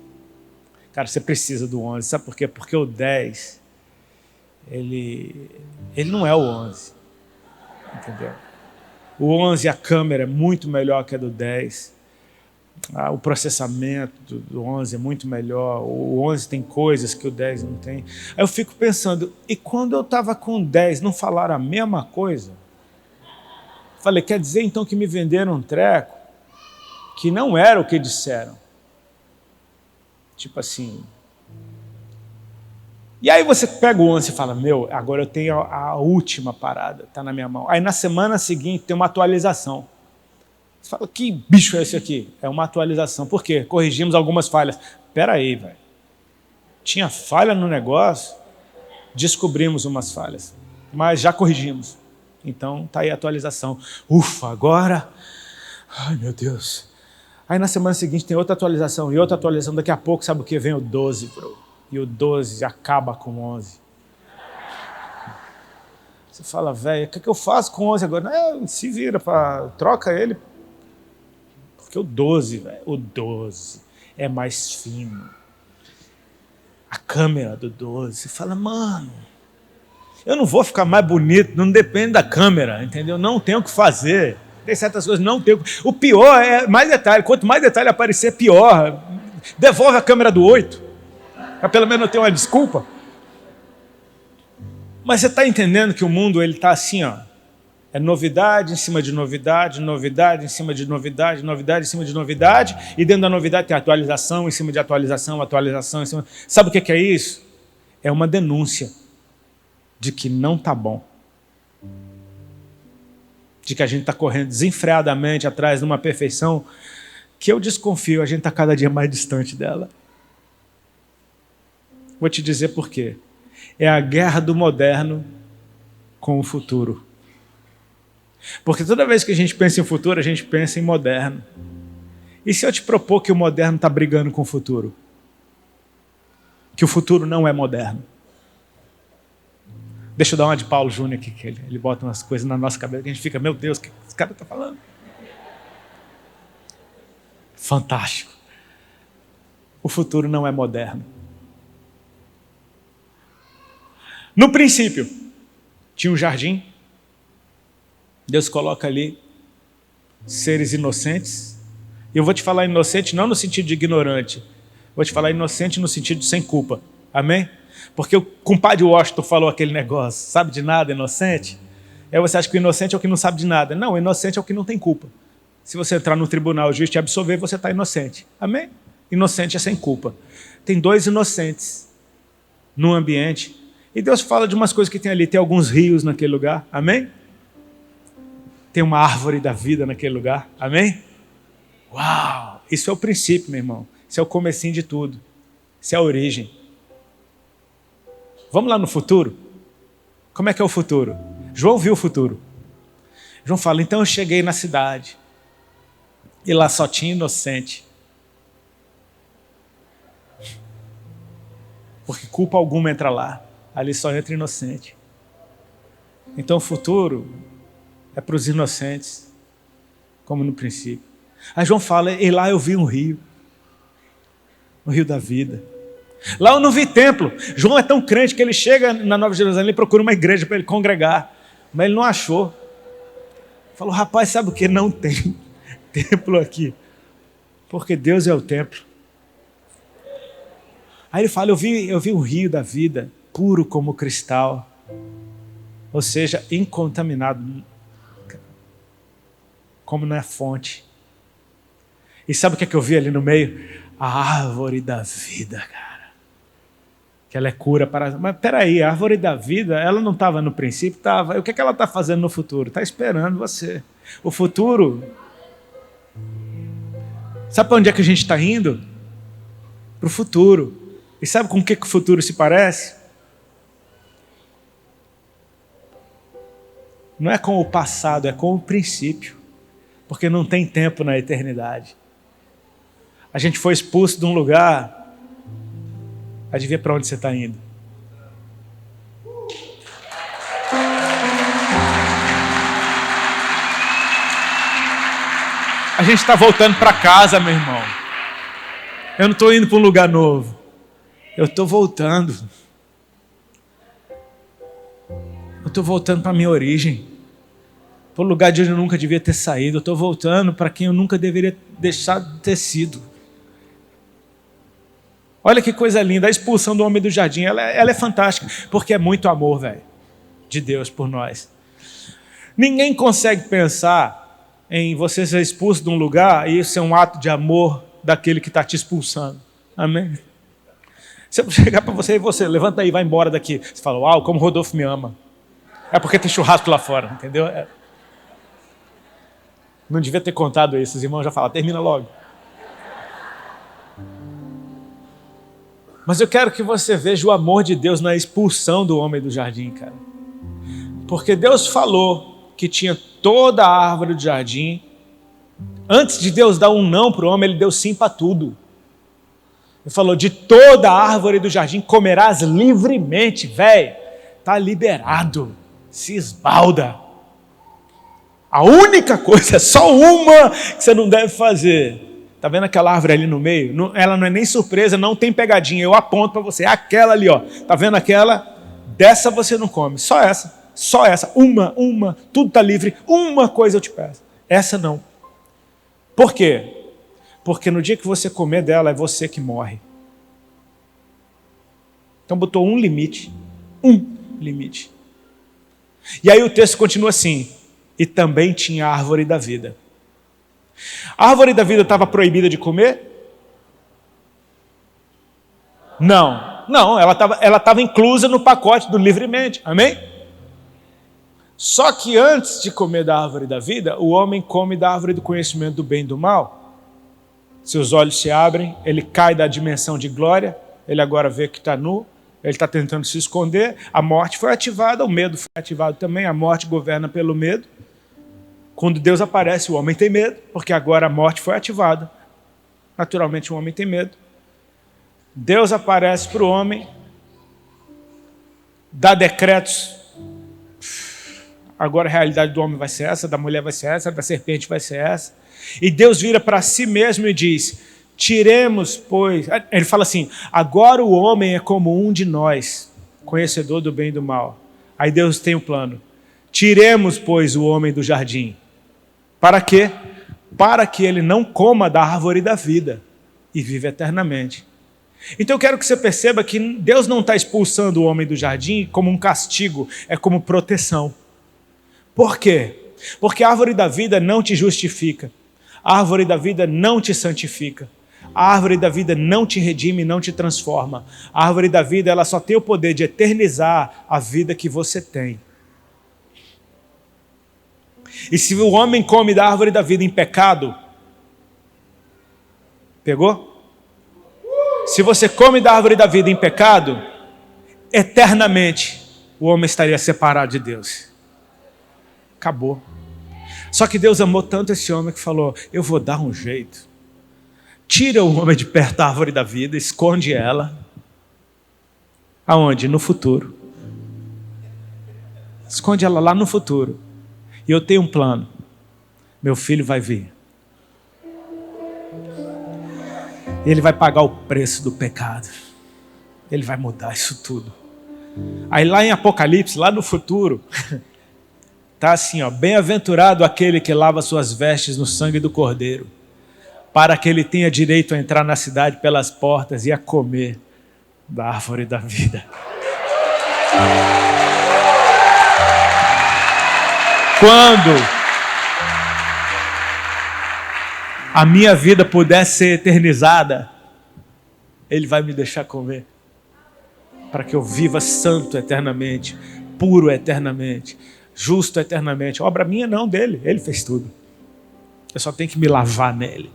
Cara, você precisa do 11, sabe por quê? Porque o 10, ele não é o 11, entendeu? O 11, a câmera é muito melhor que a do 10. O processamento do 11 é muito melhor. O 11 tem coisas que o 10 não tem. Aí eu fico pensando, e quando eu estava com o 10, não falaram a mesma coisa? Falei, quer dizer então que me venderam um treco que não era o que disseram? Tipo assim. E aí você pega o 11 e fala, meu, agora eu tenho a última parada, está na minha mão. Aí na semana seguinte tem uma atualização. Você fala, que bicho é esse aqui? É uma atualização. Por quê? Corrigimos algumas falhas. Espera aí, velho. Tinha falha no negócio, descobrimos umas falhas, mas já corrigimos. Então está aí a atualização. Ufa, agora... Ai, meu Deus. Aí na semana seguinte tem outra atualização, e outra atualização. Daqui a pouco, sabe o que? Vem o 12, bro. E o 12 acaba com o 11. Você fala, velho, o que eu faço com o 11 agora? Se vira, troca ele. Porque o 12, velho, o 12 é mais fino. A câmera do 12, você fala, mano, eu não vou ficar mais bonito, não depende da câmera, entendeu? Não tenho o que fazer. Tem certas coisas, não tenho. O pior é mais detalhe. Quanto mais detalhe aparecer, pior. Devolve a câmera do 8. Para pelo menos eu ter uma desculpa. Mas você está entendendo que o mundo está assim, ó. É novidade em cima de novidade, novidade em cima de novidade, novidade em cima de novidade, e dentro da novidade tem atualização em cima de atualização, atualização em cima... Sabe o que é isso? É uma denúncia de que não está bom. De que a gente está correndo desenfreadamente atrás de uma perfeição que eu desconfio, a gente está cada dia mais distante dela. Vou te dizer por quê. É a guerra do moderno com o futuro. Porque toda vez que a gente pensa em futuro, a gente pensa em moderno. E se eu te propor que o moderno está brigando com o futuro? Que o futuro não é moderno? Deixa eu dar uma de Paulo Júnior aqui, que ele bota umas coisas na nossa cabeça que a gente fica, meu Deus, o que esse cara está falando? Fantástico. O futuro não é moderno. No princípio, tinha um jardim. Deus coloca ali seres inocentes. E eu vou te falar inocente não no sentido de ignorante. Vou te falar inocente no sentido de sem culpa. Amém? Porque o compadre Washington falou aquele negócio, sabe de nada, inocente? Aí você acha que o inocente é o que não sabe de nada. Não, o inocente é o que não tem culpa. Se você entrar no tribunal, o juiz te absolver, você está inocente. Amém? Inocente é sem culpa. Tem 2 inocentes no ambiente. E Deus fala de umas coisas que tem ali. Tem alguns rios naquele lugar. Amém? Tem uma árvore da vida naquele lugar. Amém? Uau! Isso é o princípio, meu irmão. Isso é o comecinho de tudo. Isso é a origem. Vamos lá no futuro? Como é que é o futuro? João viu o futuro. João fala, então eu cheguei na cidade. E lá só tinha inocente. Porque culpa alguma entra lá. Ali só entra inocente. Então o futuro é para os inocentes, como no princípio. Aí João fala, e lá eu vi um rio da vida. Lá eu não vi templo. João é tão crente que ele chega na Nova Jerusalém e procura uma igreja para ele congregar, mas ele não achou. Falou, rapaz, sabe o que? Não tem templo aqui, porque Deus é o templo. Aí ele fala, eu vi um rio da vida, puro como cristal, ou seja, incontaminado, como na fonte. E sabe o que eu vi ali no meio? A árvore da vida, cara. Que ela é cura para... Mas peraí, a árvore da vida, ela não estava no princípio? Estava. O que ela está fazendo no futuro? Está esperando você. O futuro... Sabe para onde é que a gente está indo? Para o futuro. E sabe com o que o futuro se parece? Não é com o passado, é com o princípio. Porque não tem tempo na eternidade. A gente foi expulso de um lugar, adivinha para onde você está indo? A gente está voltando para casa, meu irmão. Eu não estou indo para um lugar novo. Eu estou voltando. Eu estou voltando para a minha origem. Para o lugar de onde eu nunca devia ter saído. Eu estou voltando para quem eu nunca deveria deixar de ter sido. Olha que coisa linda. A expulsão do homem do jardim, ela é fantástica. Porque é muito amor, velho, de Deus por nós. Ninguém consegue pensar em você ser expulso de um lugar e isso é um ato de amor daquele que está te expulsando. Amém? Se eu chegar para você e você, levanta aí, vai embora daqui. Você fala, uau, como o Rodolfo me ama. É porque tem churrasco lá fora, entendeu? Não devia ter contado isso, os irmãos já falam, termina logo. Mas eu quero que você veja o amor de Deus na expulsão do homem do jardim, cara. Porque Deus falou que tinha toda a árvore do jardim. Antes de Deus dar um não para o homem, ele deu sim para tudo. Ele falou, de toda a árvore do jardim comerás livremente, velho. Está liberado. Se esbalda. A única coisa, só uma que você não deve fazer. Está vendo aquela árvore ali no meio? Ela não é nem surpresa, não tem pegadinha. Eu aponto para você, aquela ali, ó. Está vendo aquela? Dessa você não come, só essa. Só essa, uma, tudo está livre, uma coisa eu te peço. Essa não. Por quê? Porque no dia que você comer dela, é você que morre. Então botou um limite. E aí o texto continua assim, e também tinha a árvore da vida. A árvore da vida estava proibida de comer? Não, ela estava inclusa no pacote do livremente, amém? Só que antes de comer da árvore da vida, o homem come da árvore do conhecimento do bem e do mal. Seus olhos se abrem, ele cai da dimensão de glória, ele agora vê que está nu, ele está tentando se esconder, a morte foi ativada, o medo foi ativado também, a morte governa pelo medo. Quando Deus aparece, o homem tem medo, porque agora a morte foi ativada. Naturalmente o homem tem medo. Deus aparece para o homem, dá decretos. Agora a realidade do homem vai ser essa, da mulher vai ser essa, da serpente vai ser essa. E Deus vira para si mesmo e diz, tiremos, pois... Ele fala assim, agora o homem é como um de nós, conhecedor do bem e do mal. Aí Deus tem um plano. Tiremos, pois, o homem do jardim. Para quê? Para que ele não coma da árvore da vida e viva eternamente. Então eu quero que você perceba que Deus não está expulsando o homem do jardim como um castigo, é como proteção. Por quê? Porque a árvore da vida não te justifica. A árvore da vida não te santifica. A árvore da vida não te redime, não te transforma. A árvore da vida ela só tem o poder de eternizar a vida que você tem. E se o homem come da árvore da vida em pecado, pegou? Se você come da árvore da vida em pecado, eternamente o homem estaria separado de Deus. Acabou. Só que Deus amou tanto esse homem que falou, eu vou dar um jeito. Tira o homem de perto da árvore da vida, esconde ela. Aonde? No futuro. Esconde ela lá no futuro. E eu tenho um plano. Meu filho vai vir. Ele vai pagar o preço do pecado. Ele vai mudar isso tudo. Aí lá em Apocalipse, lá no futuro, está assim, ó, bem-aventurado aquele que lava suas vestes no sangue do Cordeiro, para que ele tenha direito a entrar na cidade pelas portas e a comer da árvore da vida. Quando a minha vida puder ser eternizada, Ele vai me deixar comer, para que eu viva santo eternamente, puro eternamente, justo eternamente. Obra minha não, dele, Ele fez tudo. Eu só tenho que me lavar nele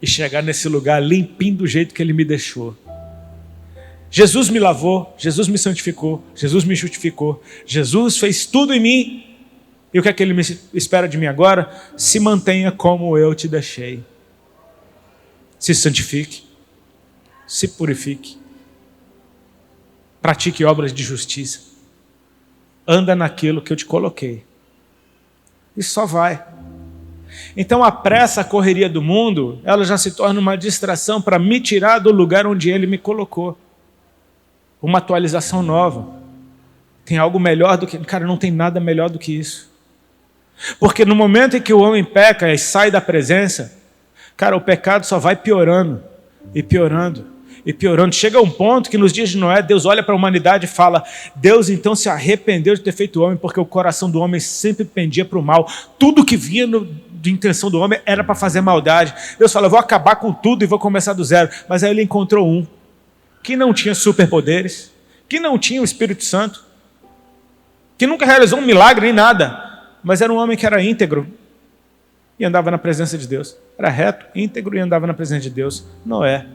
e chegar nesse lugar limpinho do jeito que Ele me deixou. Jesus me lavou, Jesus me santificou, Jesus me justificou, Jesus fez tudo em mim. E o que é que Ele espera de mim agora? Se mantenha como eu te deixei. Se santifique, se purifique, pratique obras de justiça, anda naquilo que eu te coloquei. E só vai. Então a pressa, a correria do mundo, ela já se torna uma distração para me tirar do lugar onde Ele me colocou. Uma atualização nova. Tem algo melhor do que... Cara, não tem nada melhor do que isso. Porque no momento em que o homem peca e sai da presença, cara, o pecado só vai piorando, e piorando, e piorando. Chega a um ponto que nos dias de Noé, Deus olha para a humanidade e fala: Deus então se arrependeu de ter feito o homem, porque o coração do homem sempre pendia para o mal. Tudo que vinha de intenção do homem era para fazer maldade. Deus fala: vou acabar com tudo e vou começar do zero. Mas aí Ele encontrou um que não tinha superpoderes, que não tinha o Espírito Santo, que nunca realizou um milagre nem nada, mas era um homem que era íntegro e andava na presença de Deus. Era reto, íntegro e andava na presença de Deus. Noé.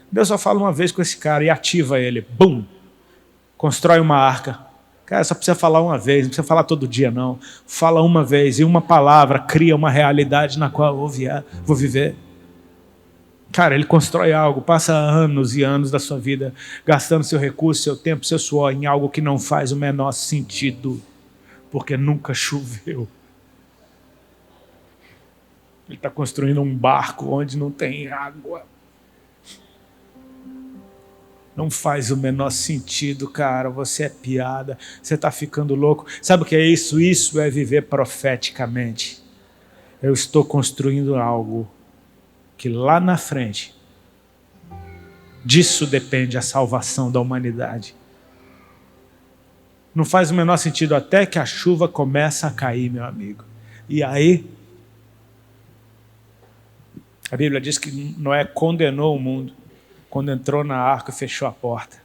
Deus só fala uma vez com esse cara e ativa ele. Bum! Constrói uma arca. Cara, só precisa falar uma vez, não precisa falar todo dia não. Fala uma vez e uma palavra cria uma realidade na qual eu vou viver. Cara, ele constrói algo, passa anos e anos da sua vida gastando seu recurso, seu tempo, seu suor em algo que não faz o menor sentido, porque nunca choveu. Ele está construindo um barco onde não tem água. Não faz o menor sentido, cara. Você é piada. Você está ficando louco. Sabe o que é isso? Isso é viver profeticamente. Eu estou construindo algo que lá na frente, disso depende a salvação da humanidade. Não faz o menor sentido até que a chuva começa a cair, meu amigo. E aí, a Bíblia diz que Noé condenou o mundo quando entrou na arca e fechou a porta.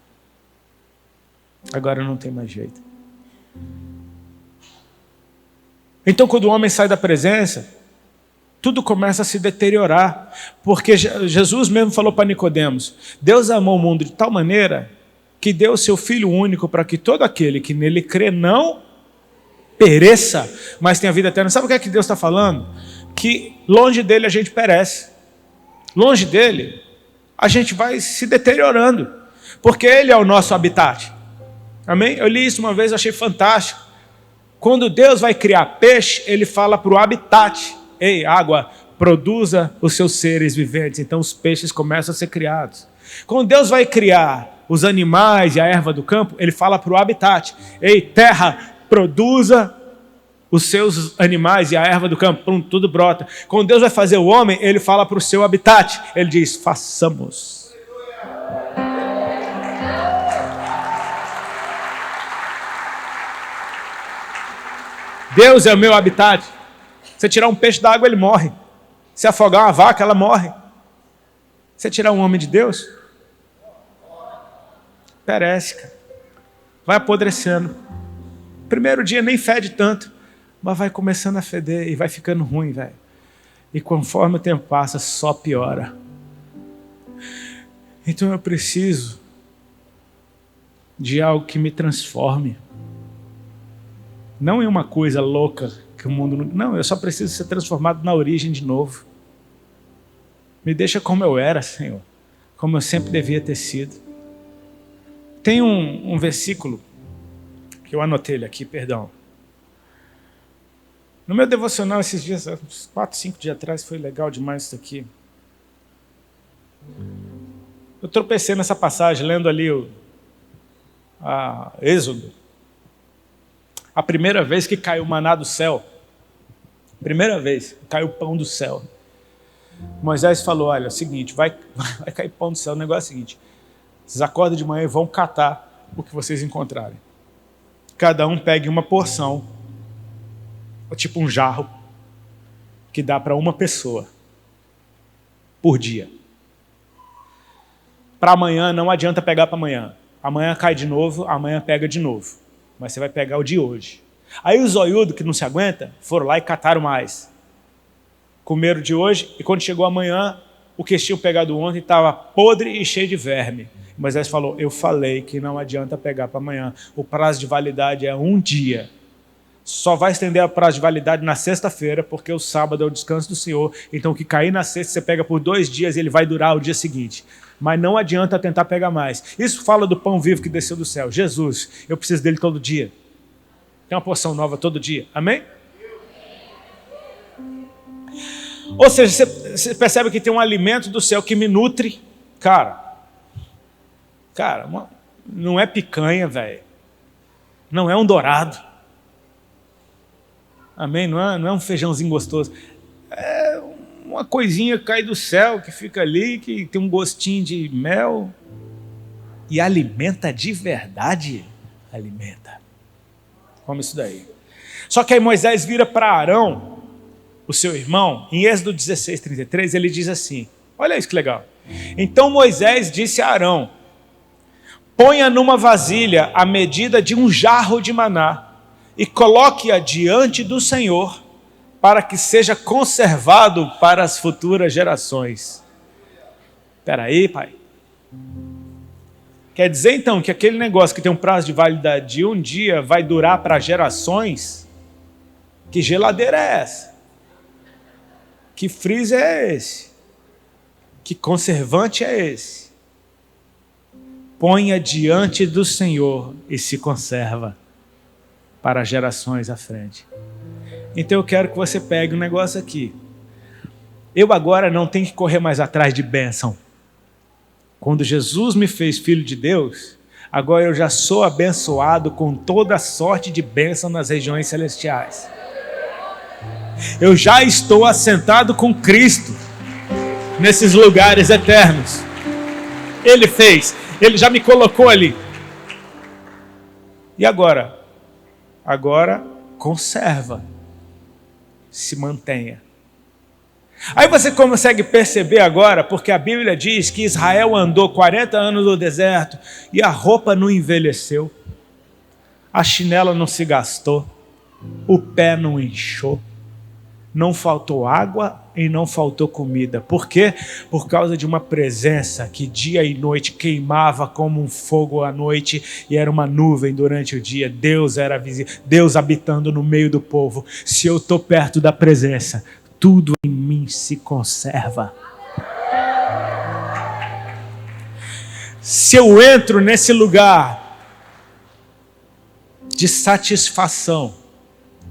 Agora não tem mais jeito. Então, quando o homem sai da presença, tudo começa a se deteriorar, porque Jesus mesmo falou para Nicodemos: Deus amou o mundo de tal maneira que deu o seu Filho único para que todo aquele que nele crê não pereça, mas tenha vida eterna. Sabe o que é que Deus está falando? Que longe dele a gente perece. Longe dele a gente vai se deteriorando, porque Ele é o nosso habitat. Amém? Eu li isso uma vez, achei fantástico. Quando Deus vai criar peixe, Ele fala para o habitat: ei, água, produza os seus seres viventes. Então os peixes começam a ser criados. Quando Deus vai criar os animais e a erva do campo, Ele fala para o habitat: ei, terra, produza os seus animais e a erva do campo. Pronto, tudo brota. Quando Deus vai fazer o homem, Ele fala para o seu habitat. Ele diz: façamos. Deus é o meu habitat. Você tirar um peixe da água, ele morre. Se afogar uma vaca, ela morre. Você tirar um homem de Deus, perece, cara. Vai apodrecendo. Primeiro dia nem fede tanto, mas vai começando a feder e vai ficando ruim, velho. E conforme o tempo passa, só piora. Então eu preciso de algo que me transforme. Não em uma coisa louca que o mundo não... Não, eu só preciso ser transformado na origem de novo. Me deixa como eu era, Senhor. Como eu sempre devia ter sido. Tem um versículo que eu anotei ele aqui, perdão. No meu devocional esses dias, uns 4, 5 dias atrás, foi legal demais isso aqui. Eu tropecei nessa passagem, lendo ali a Êxodo. A primeira vez que caiu o maná do céu. Primeira vez que caiu o pão do céu. Moisés falou: olha, é o seguinte, vai cair pão do céu. O negócio é o seguinte: vocês acordam de manhã e vão catar o que vocês encontrarem. Cada um pegue uma porção, tipo um jarro, que dá para uma pessoa por dia. Para amanhã não adianta pegar para amanhã. Amanhã cai de novo, amanhã pega de novo. Mas você vai pegar o de hoje. Aí os zoiudos que não se aguentam foram lá e cataram mais. Comeram de hoje e quando chegou amanhã, o que eles tinham pegado ontem estava podre e cheio de verme. Moisés falou, eu falei que não adianta pegar para amanhã. O prazo de validade é 1 dia. Só vai estender o prazo de validade na sexta-feira, porque o sábado é o descanso do Senhor. Então o que cair na sexta, você pega por 2 dias e ele vai durar o dia seguinte. Mas não adianta tentar pegar mais. Isso fala do pão vivo que desceu do céu. Jesus, eu preciso dele todo dia. Tem uma porção nova todo dia. Amém? Ou seja, você percebe que tem um alimento do céu que me nutre. Cara, não é picanha, velho. Não é um dourado. Amém? Não é um feijãozinho gostoso. É uma coisinha que cai do céu, que fica ali, que tem um gostinho de mel. E alimenta de verdade. Alimenta. Come isso daí. Só que aí Moisés vira para Arão, o seu irmão, em Êxodo 16:33, ele diz assim, olha isso que legal. Então Moisés disse a Arão, ponha numa vasilha a medida de um jarro de maná e coloque-a diante do Senhor para que seja conservado para as futuras gerações. Espera aí, pai. Quer dizer então que aquele negócio que tem um prazo de validade de 1 dia vai durar para gerações? Que geladeira é essa? Que freezer é esse? Que conservante é esse? Ponha diante do Senhor e se conserva para gerações à frente. Então eu quero que você pegue um negócio aqui. Eu agora não tenho que correr mais atrás de bênção. Quando Jesus me fez filho de Deus, agora eu já sou abençoado com toda sorte de bênção nas regiões celestiais. Eu já estou assentado com Cristo nesses lugares eternos. Ele fez, ele já me colocou ali. E agora? Agora conserva, se mantenha. Aí você consegue perceber agora, porque a Bíblia diz que Israel andou 40 anos no deserto e a roupa não envelheceu, a chinela não se gastou, o pé não inchou, não faltou água e não faltou comida. Por quê? Por causa de uma presença que dia e noite queimava como um fogo à noite e era uma nuvem durante o dia. Deus era visível, Deus habitando no meio do povo. Se eu estou perto da presença, tudo em mim se conserva. Se eu entro nesse lugar de satisfação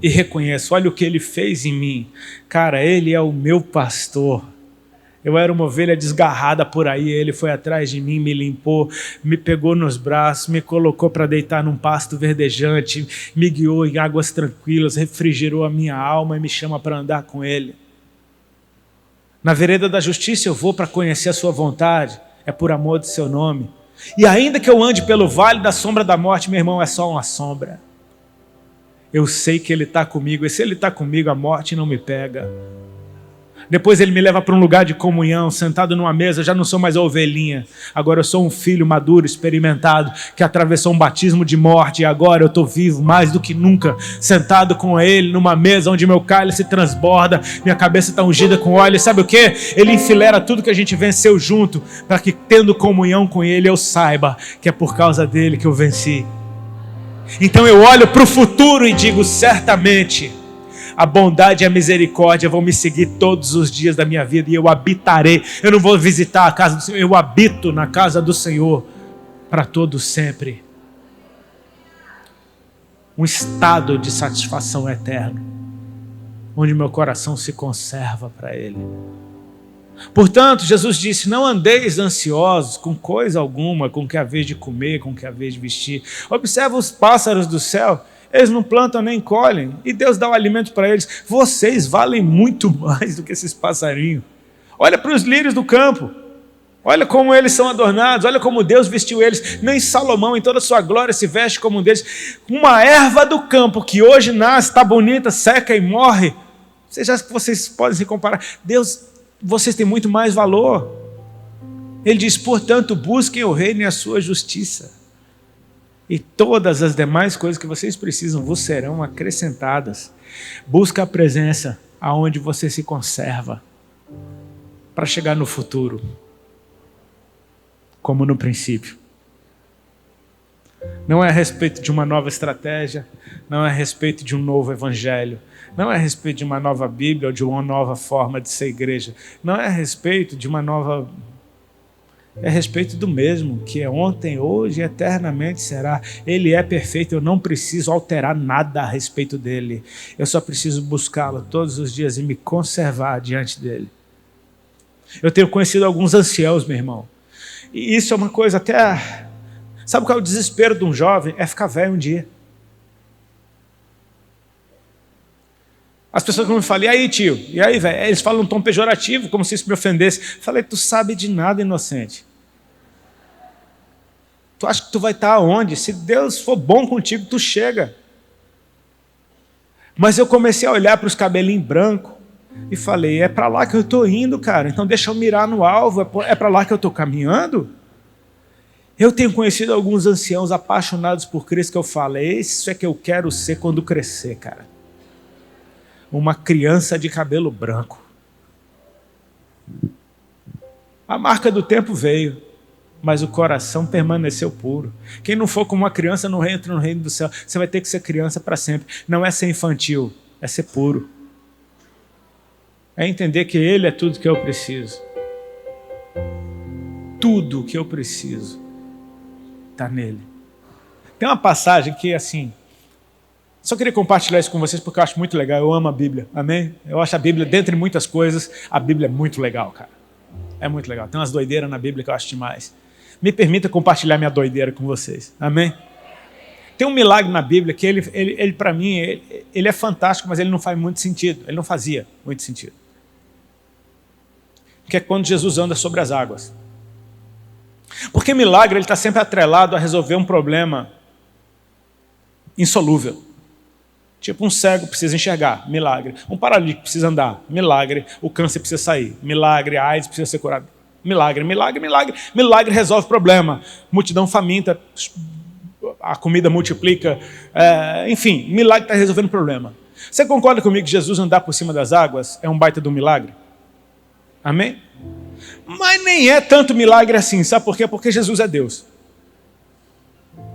e reconheço, olha o que ele fez em mim. Cara, ele é o meu pastor. Eu era uma ovelha desgarrada por aí, ele foi atrás de mim, me limpou, me pegou nos braços, me colocou para deitar num pasto verdejante, me guiou em águas tranquilas, refrigerou a minha alma e me chama para andar com ele. Na vereda da justiça eu vou para conhecer a sua vontade, é por amor do seu nome. E ainda que eu ande pelo vale da sombra da morte, meu irmão, é só uma sombra. Eu sei que ele está comigo, e se ele está comigo, a morte não me pega. Depois ele me leva para um lugar de comunhão, sentado numa mesa, eu já não sou mais a ovelhinha. Agora eu sou um filho maduro, experimentado, que atravessou um batismo de morte, e agora eu estou vivo mais do que nunca, sentado com ele numa mesa onde meu cálice transborda, minha cabeça está ungida com óleo, e sabe o que? Ele enfileira tudo que a gente venceu junto, para que tendo comunhão com ele eu saiba que é por causa dele que eu venci. Então eu olho para o futuro e digo, certamente a bondade e a misericórdia vão me seguir todos os dias da minha vida e eu habitarei. Eu não vou visitar a casa do Senhor, eu habito na casa do Senhor para todo sempre. Um estado de satisfação eterno, onde meu coração se conserva para Ele. Portanto, Jesus disse, não andeis ansiosos com coisa alguma, com o que haver de comer, com o que haver de vestir. Observa os pássaros do céu, eles não plantam nem colhem, e Deus dá o alimento para eles. Vocês valem muito mais do que esses passarinhos. Olha para os lírios do campo, olha como eles são adornados, olha como Deus vestiu eles. Nem Salomão em toda a sua glória se veste como um deles. Uma erva do campo que hoje nasce, está bonita, seca e morre. Vocês acham que vocês podem se comparar? Deus, vocês têm muito mais valor. Ele diz, portanto, busquem o reino e a sua justiça, e todas as demais coisas que vocês precisam vos serão acrescentadas. Busca a presença aonde você se conserva, para chegar no futuro, como no princípio. Não é a respeito de uma nova estratégia, não é a respeito de um novo evangelho, não é a respeito de uma nova Bíblia ou de uma nova forma de ser igreja, não é a respeito de uma nova... É a respeito do mesmo, que é ontem, hoje e eternamente será. Ele é perfeito, eu não preciso alterar nada a respeito dele. Eu só preciso buscá-lo todos os dias e me conservar diante dele. Eu tenho conhecido alguns anciãos, meu irmão. E isso é uma coisa até... Sabe qual é o desespero de um jovem? É ficar velho um dia. As pessoas me falam, e aí tio? E aí velho? Eles falam num tom pejorativo, como se isso me ofendesse. Falei, tu sabe de nada, inocente. Tu acha que tu vai estar aonde? Se Deus for bom contigo, tu chega. Mas eu comecei a olhar para os cabelinhos brancos e falei, é para lá que eu estou indo, cara. Então deixa eu mirar no alvo, é para lá que eu estou caminhando. Eu tenho conhecido alguns anciãos apaixonados por Cristo que eu falo, isso é que eu quero ser quando crescer, cara. Uma criança de cabelo branco. A marca do tempo veio, mas o coração permaneceu puro. Quem não for como uma criança não entra no reino do céu. Você vai ter que ser criança para sempre. Não é ser infantil, é ser puro. É entender que Ele é tudo que eu preciso. Tudo que eu preciso está nele. Tem uma passagem que, assim, só queria compartilhar isso com vocês porque eu acho muito legal. Eu amo a Bíblia, amém? Eu acho a Bíblia, dentre muitas coisas, a Bíblia é muito legal, cara. É muito legal. Tem umas doideiras na Bíblia que eu acho demais. Me permita compartilhar minha doideira com vocês, amém? Tem um milagre na Bíblia que ele para mim, ele é fantástico, mas ele não faz muito sentido. Ele não fazia muito sentido. Que é quando Jesus anda sobre as águas. Porque milagre ele está sempre atrelado a resolver um problema insolúvel. Tipo, um cego precisa enxergar, milagre. Um paralítico precisa andar, milagre. O câncer precisa sair, milagre. A AIDS precisa ser curado, milagre, milagre, milagre. Milagre resolve problema. Multidão faminta, a comida multiplica. Enfim, milagre está resolvendo problema. Você concorda comigo que Jesus andar por cima das águas é um baita do milagre? Amém? Mas nem é tanto milagre assim, sabe por quê? Porque Jesus é Deus.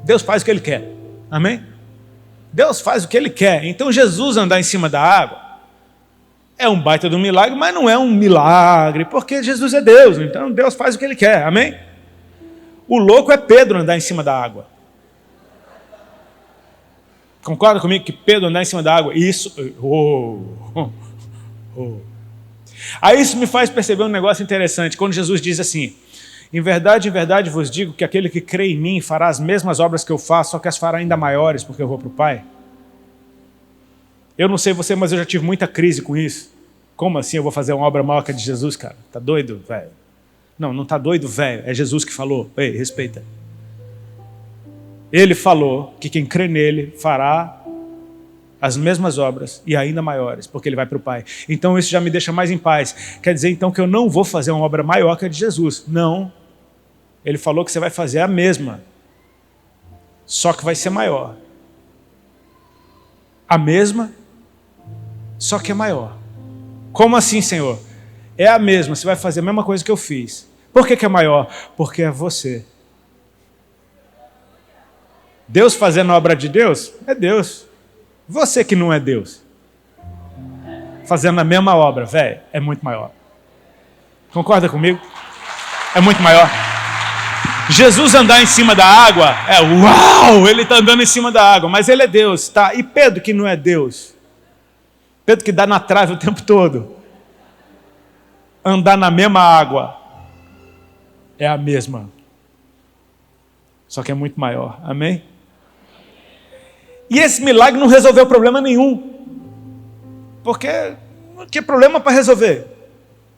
Deus faz o que Ele quer, amém? Deus faz o que Ele quer. Então Jesus andar em cima da água é um baita do milagre, mas não é um milagre, porque Jesus é Deus, então Deus faz o que Ele quer, amém? O louco é Pedro andar em cima da água. Concorda comigo que Pedro andar em cima da água? Isso... Aí isso me faz perceber um negócio interessante, quando Jesus diz assim, em verdade vos digo que aquele que crê em mim fará as mesmas obras que eu faço, só que as fará ainda maiores, porque eu vou para o Pai. Eu não sei você, mas eu já tive muita crise com isso. Como assim eu vou fazer uma obra maior que a de Jesus, cara? Tá doido, velho? Não, não tá doido, velho. É Jesus que falou. Ei, respeita. Ele falou que quem crê nele fará as mesmas obras e ainda maiores, porque ele vai para o Pai. Então isso já me deixa mais em paz. Quer dizer então que eu não vou fazer uma obra maior que a de Jesus. Não. Ele falou que você vai fazer a mesma, só que vai ser maior. A mesma, só que é maior. Como assim, Senhor? É a mesma, você vai fazer a mesma coisa que eu fiz. Por que é maior? Porque é você. Deus fazendo a obra de Deus? É Deus. Você que não é Deus, fazendo a mesma obra, velho, é muito maior. Concorda comigo? É muito maior. Jesus andar em cima da água, uau, ele está andando em cima da água, mas ele é Deus, tá? E Pedro que não é Deus? Pedro que dá na trave o tempo todo. Andar na mesma água é a mesma, só que é muito maior, amém? E esse milagre não resolveu problema nenhum. Porque não tinha problema para resolver.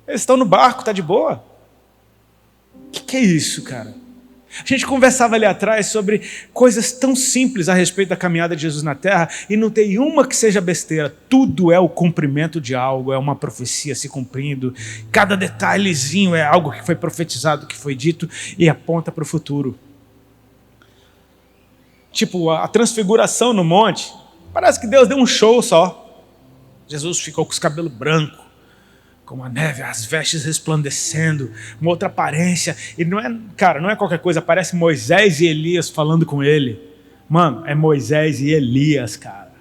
Eles estão no barco, está de boa. O que é isso, cara? A gente conversava ali atrás sobre coisas tão simples a respeito da caminhada de Jesus na Terra e não tem uma que seja besteira. Tudo é o cumprimento de algo, é uma profecia se cumprindo. Cada detalhezinho é algo que foi profetizado, que foi dito e aponta para o futuro. Tipo, a transfiguração no monte, parece que Deus deu um show só. Jesus ficou com os cabelos brancos, como a neve, as vestes resplandecendo, uma outra aparência. E não é, cara, não é qualquer coisa, parece Moisés e Elias falando com ele. Mano, é Moisés e Elias, cara.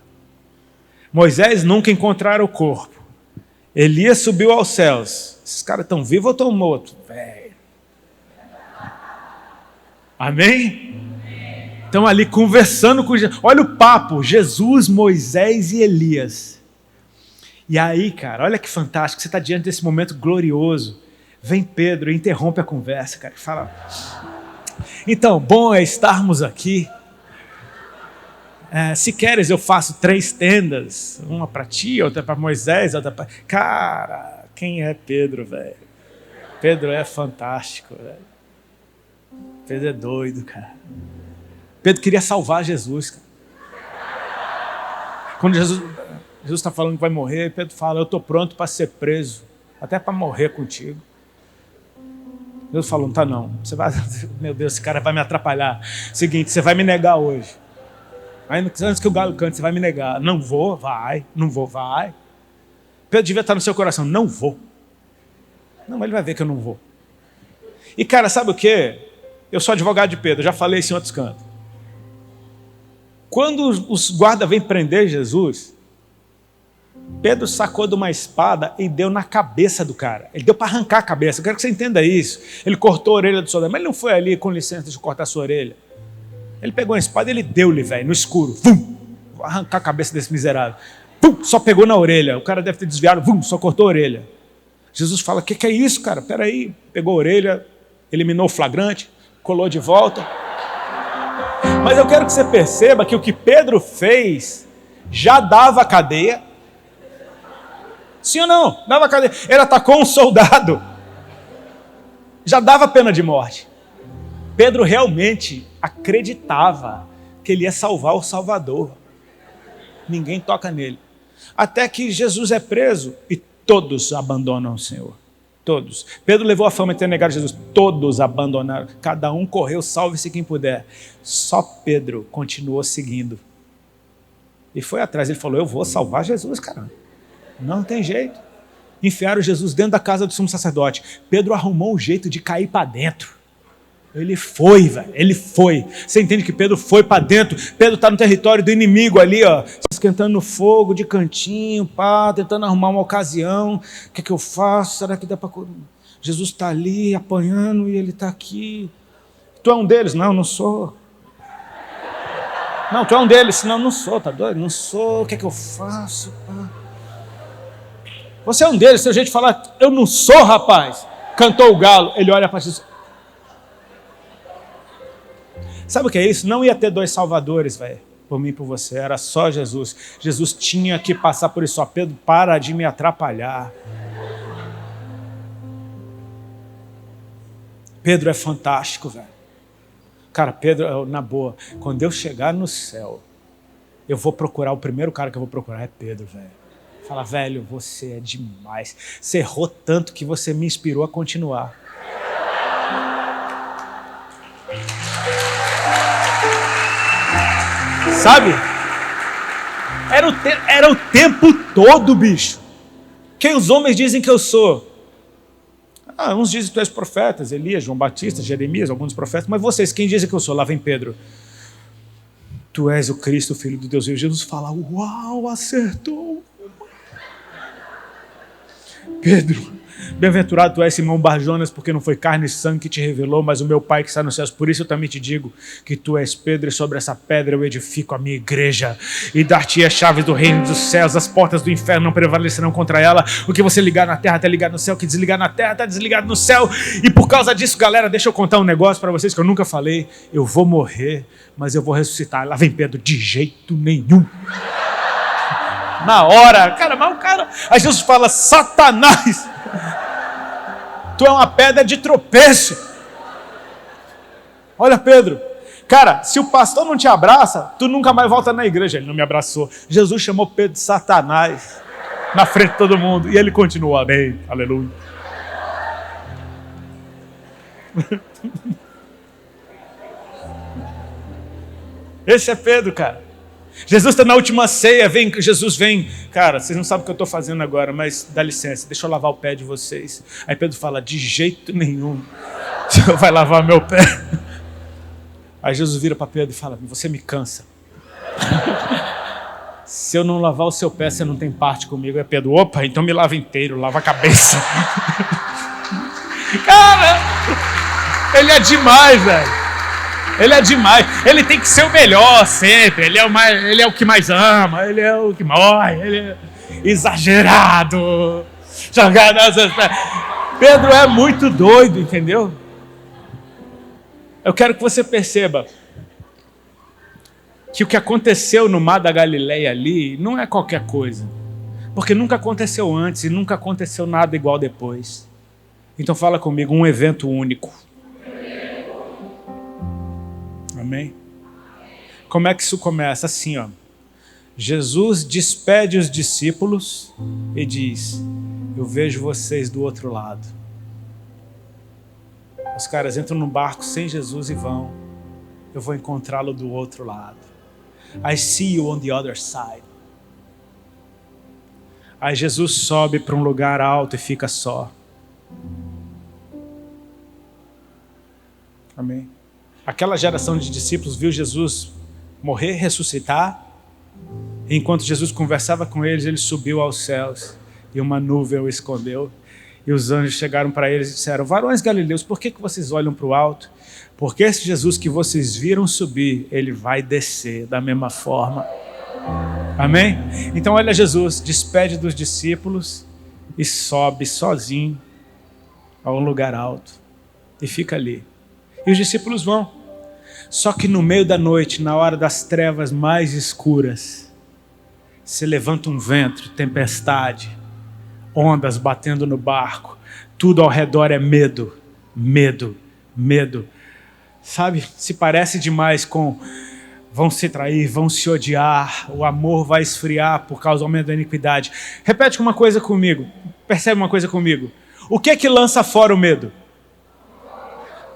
Moisés nunca encontraram o corpo. Elias subiu aos céus. Esses caras estão vivos ou estão mortos? Velho. Amém? Estão ali conversando com Jesus. Olha o papo, Jesus, Moisés e Elias. E aí, cara, olha que fantástico, você está diante desse momento glorioso. Vem Pedro e interrompe a conversa, cara, e fala: então, bom é estarmos aqui. Se queres, eu faço 3 tendas, uma para ti, outra para Moisés, outra para... Cara, quem é Pedro, velho? Pedro é fantástico, velho. Pedro é doido, cara. Pedro queria salvar Jesus, cara. Quando Jesus está falando que vai morrer, Pedro fala: eu estou pronto para ser preso, até para morrer contigo. Deus falou: não está não. Você vai... Meu Deus, esse cara vai me atrapalhar. Seguinte, você vai me negar hoje. Aí, antes que o galo cante, você vai me negar. Não vou, vai. Não vou, vai. Pedro devia estar no seu coração: não vou. Não, ele vai ver que eu não vou. E cara, sabe o quê? Eu sou advogado de Pedro, já falei isso em outros cantos. Quando os guardas vêm prender Jesus, Pedro sacou de uma espada e deu na cabeça do cara. Ele deu para arrancar a cabeça. Eu quero que você entenda isso. Ele cortou a orelha do soldado, mas ele não foi ali com licença, deixa eu cortar a sua orelha. Ele pegou a espada e ele deu-lhe, velho, no escuro. Vum! Vou arrancar a cabeça desse miserável. Vum! Só pegou na orelha. O cara deve ter desviado. Vum! Só cortou a orelha. Jesus fala: que é isso, cara? Peraí. Pegou a orelha, eliminou o flagrante, colou de volta. Mas eu quero que você perceba que o que Pedro fez já dava cadeia. Sim ou não? Dava cadeia. Ele atacou um soldado. Já dava pena de morte. Pedro realmente acreditava que ele ia salvar o Salvador. Ninguém toca nele. Até que Jesus é preso e todos abandonam o Senhor. Todos. Pedro levou a fama de ter negado Jesus. Todos abandonaram. Cada um correu, salve-se quem puder. Só Pedro continuou seguindo. E foi atrás. Ele falou: eu vou salvar Jesus, cara. Não tem jeito. Enfiaram Jesus dentro da casa do sumo sacerdote. Pedro arrumou um jeito de cair para dentro. Ele foi, velho. Ele foi. Você entende que Pedro foi para dentro? Pedro está no território do inimigo ali, ó, esquentando no fogo, de cantinho, pá, tentando arrumar uma ocasião. O que eu faço? Será que dá para... Jesus está ali apanhando e ele está aqui. Tu é um deles? Não, não sou. Não, tu é um deles? Não, não sou. Tá doido? Não sou. O que eu faço? Pá. Você é um deles. Seu jeito de falar: eu não sou, rapaz. Cantou o galo. Ele olha para Jesus. Sabe o que é isso? Não ia ter 2 salvadores, velho, por mim e por você. Era só Jesus. Jesus tinha que passar por isso. Ó, Pedro, para de me atrapalhar. Pedro é fantástico, velho. Cara, Pedro, na boa, quando eu chegar no céu, eu vou procurar, o primeiro cara que eu vou procurar é Pedro, velho. Fala: velho, você é demais. Você errou tanto que você me inspirou a continuar. Sabe? Era o tempo todo, bicho. Quem os homens dizem que eu sou? Uns dizem que tu és profetas, Elias, João Batista, Jeremias, alguns profetas. Mas vocês, quem dizem que eu sou? Lá vem Pedro. Tu és o Cristo, Filho do Deus vivo. Jesus fala: uau, acertou. Pedro: bem-aventurado tu és, Simão Barjonas, porque não foi carne e sangue que te revelou, mas o meu Pai que está nos céus. Por isso eu também te digo que tu és Pedro, e sobre essa pedra eu edifico a minha igreja, e dar-te as chaves do reino dos céus. As portas do inferno não prevalecerão contra ela. O que você ligar na terra está ligado no céu, o que desligar na terra está desligado no céu. E por causa disso, galera, deixa eu contar um negócio para vocês que eu nunca falei. Eu vou morrer, mas eu vou ressuscitar. Lá vem Pedro: de jeito nenhum. Na hora, cara, mas o cara... Aí Jesus fala: Satanás, tu é uma pedra de tropeço. Olha, Pedro, cara, se o pastor não te abraça, tu nunca mais volta na igreja. Ele não me abraçou. Jesus chamou Pedro de Satanás na frente de todo mundo. E ele continuou: amém, aleluia. Esse é Pedro, cara. Jesus está na última ceia, Jesus vem. Cara, vocês não sabem o que eu estou fazendo agora, mas dá licença, deixa eu lavar o pé de vocês. Aí Pedro fala, de jeito nenhum, o Senhor vai lavar meu pé. Aí Jesus vira para Pedro e fala, você me cansa. Se eu não lavar o seu pé, você não tem parte comigo. Aí Pedro, opa, então me lava inteiro, lava a cabeça. Cara, ele é demais, velho. Ele é demais, ele tem que ser o melhor sempre, ele é o que mais ama, ele é o que morre, ele é exagerado. Pedro é muito doido, entendeu? Eu quero que você perceba que o que aconteceu no Mar da Galileia ali não é qualquer coisa, porque nunca aconteceu antes e nunca aconteceu nada igual depois. Então fala comigo, um evento único. Amém? Como é que isso começa? Assim, ó. Jesus despede os discípulos e diz, eu vejo vocês do outro lado. Os caras entram no barco sem Jesus e vão. Eu vou encontrá-lo do outro lado. I see you on the other side. Aí Jesus sobe para um lugar alto e fica só. Amém? Aquela geração de discípulos viu Jesus morrer, ressuscitar. E enquanto Jesus conversava com eles, ele subiu aos céus. E uma nuvem o escondeu. E os anjos chegaram para eles e disseram, varões galileus, por que vocês olham para o alto? Porque esse Jesus que vocês viram subir, ele vai descer da mesma forma. Amém? Então olha Jesus, despede dos discípulos e sobe sozinho a um lugar alto. E fica ali. E os discípulos vão. Só que no meio da noite, na hora das trevas mais escuras, se levanta um vento, tempestade, ondas batendo no barco, tudo ao redor é medo, medo, medo. Sabe, se parece demais com vão se trair, vão se odiar, o amor vai esfriar por causa do aumento da iniquidade. Repete uma coisa comigo, percebe uma coisa comigo. O que é que lança fora o medo?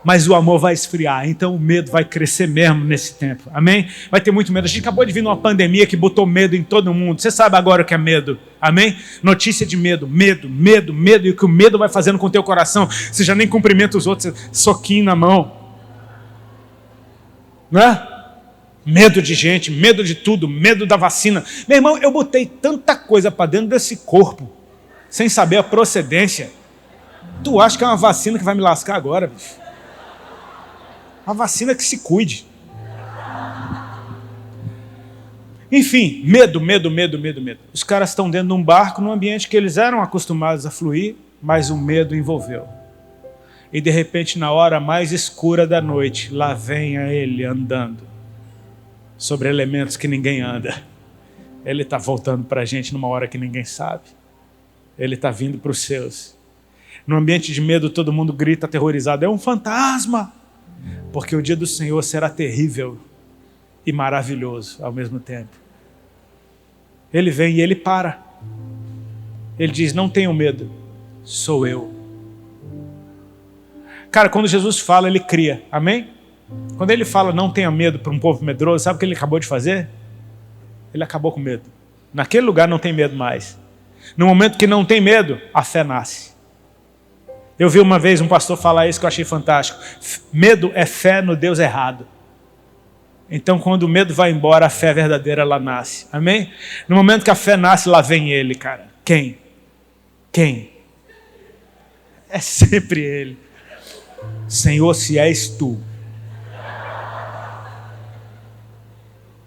Mas o amor vai esfriar, então o medo vai crescer mesmo nesse tempo, amém? Vai ter muito medo, a gente acabou de vir numa pandemia que botou medo em todo mundo, você sabe agora o que é medo, amém? Notícia de medo, medo, medo, medo, e o que o medo vai fazendo com o teu coração, você já nem cumprimenta os outros, soquinho na mão, né? Medo de gente, medo de tudo, medo da vacina. Meu irmão, eu botei tanta coisa para dentro desse corpo, sem saber a procedência, tu acha que é uma vacina que vai me lascar agora, bicho? A vacina que se cuide. Enfim, medo, medo, medo, medo, medo. Os caras estão dentro de um barco, num ambiente que eles eram acostumados a fluir, mas o medo envolveu. E de repente, na hora mais escura da noite, lá vem ele andando sobre elementos que ninguém anda. Ele está voltando para a gente numa hora que ninguém sabe. Ele está vindo para os seus. No ambiente de medo, todo mundo grita aterrorizado, é um fantasma! Porque o dia do Senhor será terrível e maravilhoso ao mesmo tempo. Ele vem e ele para. Ele diz, não tenham medo, sou eu. Cara, quando Jesus fala, ele cria, amém? Quando ele fala não tenha medo para um povo medroso, sabe o que ele acabou de fazer? Ele acabou com medo. Naquele lugar não tem medo mais. No momento que não tem medo, a fé nasce. Eu vi uma vez um pastor falar isso que eu achei fantástico. Medo é fé no Deus errado. Então quando o medo vai embora, a fé verdadeira ela nasce. Amém? No momento que a fé nasce, lá vem ele, cara. Quem? Quem? É sempre ele. Senhor, se és tu.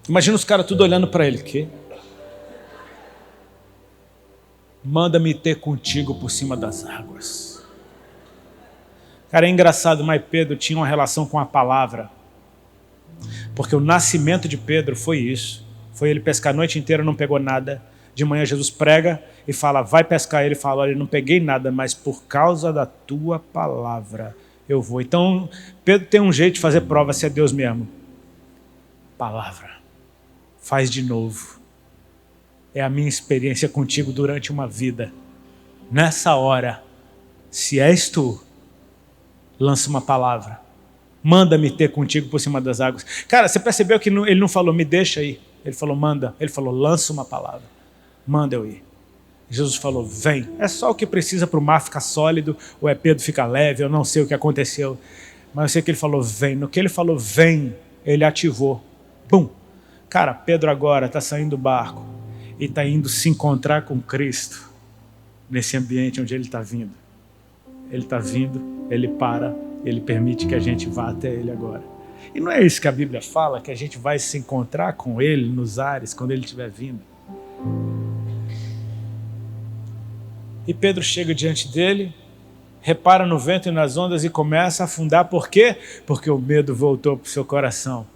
Imagina os caras tudo olhando para ele. Que? Manda-me ter contigo por cima das águas. Cara, é engraçado, mas Pedro tinha uma relação com a palavra. Porque o nascimento de Pedro foi isso. Foi ele pescar a noite inteira, não pegou nada. De manhã Jesus prega e fala, vai pescar. Ele fala, olha, não peguei nada, mas por causa da tua palavra eu vou. Então, Pedro tem um jeito de fazer prova se é Deus mesmo. Palavra. Faz de novo. É a minha experiência contigo durante uma vida. Nessa hora, se és tu, lança uma palavra. Manda-me ter contigo por cima das águas. Cara, você percebeu que ele não falou, me deixa aí. Ele falou, manda. Ele falou, lança uma palavra. Manda eu ir. Jesus falou, vem. É só o que precisa para o mar ficar sólido, ou é Pedro ficar leve, eu não sei o que aconteceu. Mas eu sei que ele falou, vem. No que ele falou, vem, ele ativou. Bum! Cara, Pedro agora está saindo do barco e está indo se encontrar com Cristo nesse ambiente onde ele está vindo. Ele está vindo, ele para, ele permite que a gente vá até ele agora. E não é isso que a Bíblia fala, que a gente vai se encontrar com ele nos ares quando ele estiver vindo? E Pedro chega diante dele, repara no vento e nas ondas e começa a afundar. Por quê? Porque o medo voltou para o seu coração.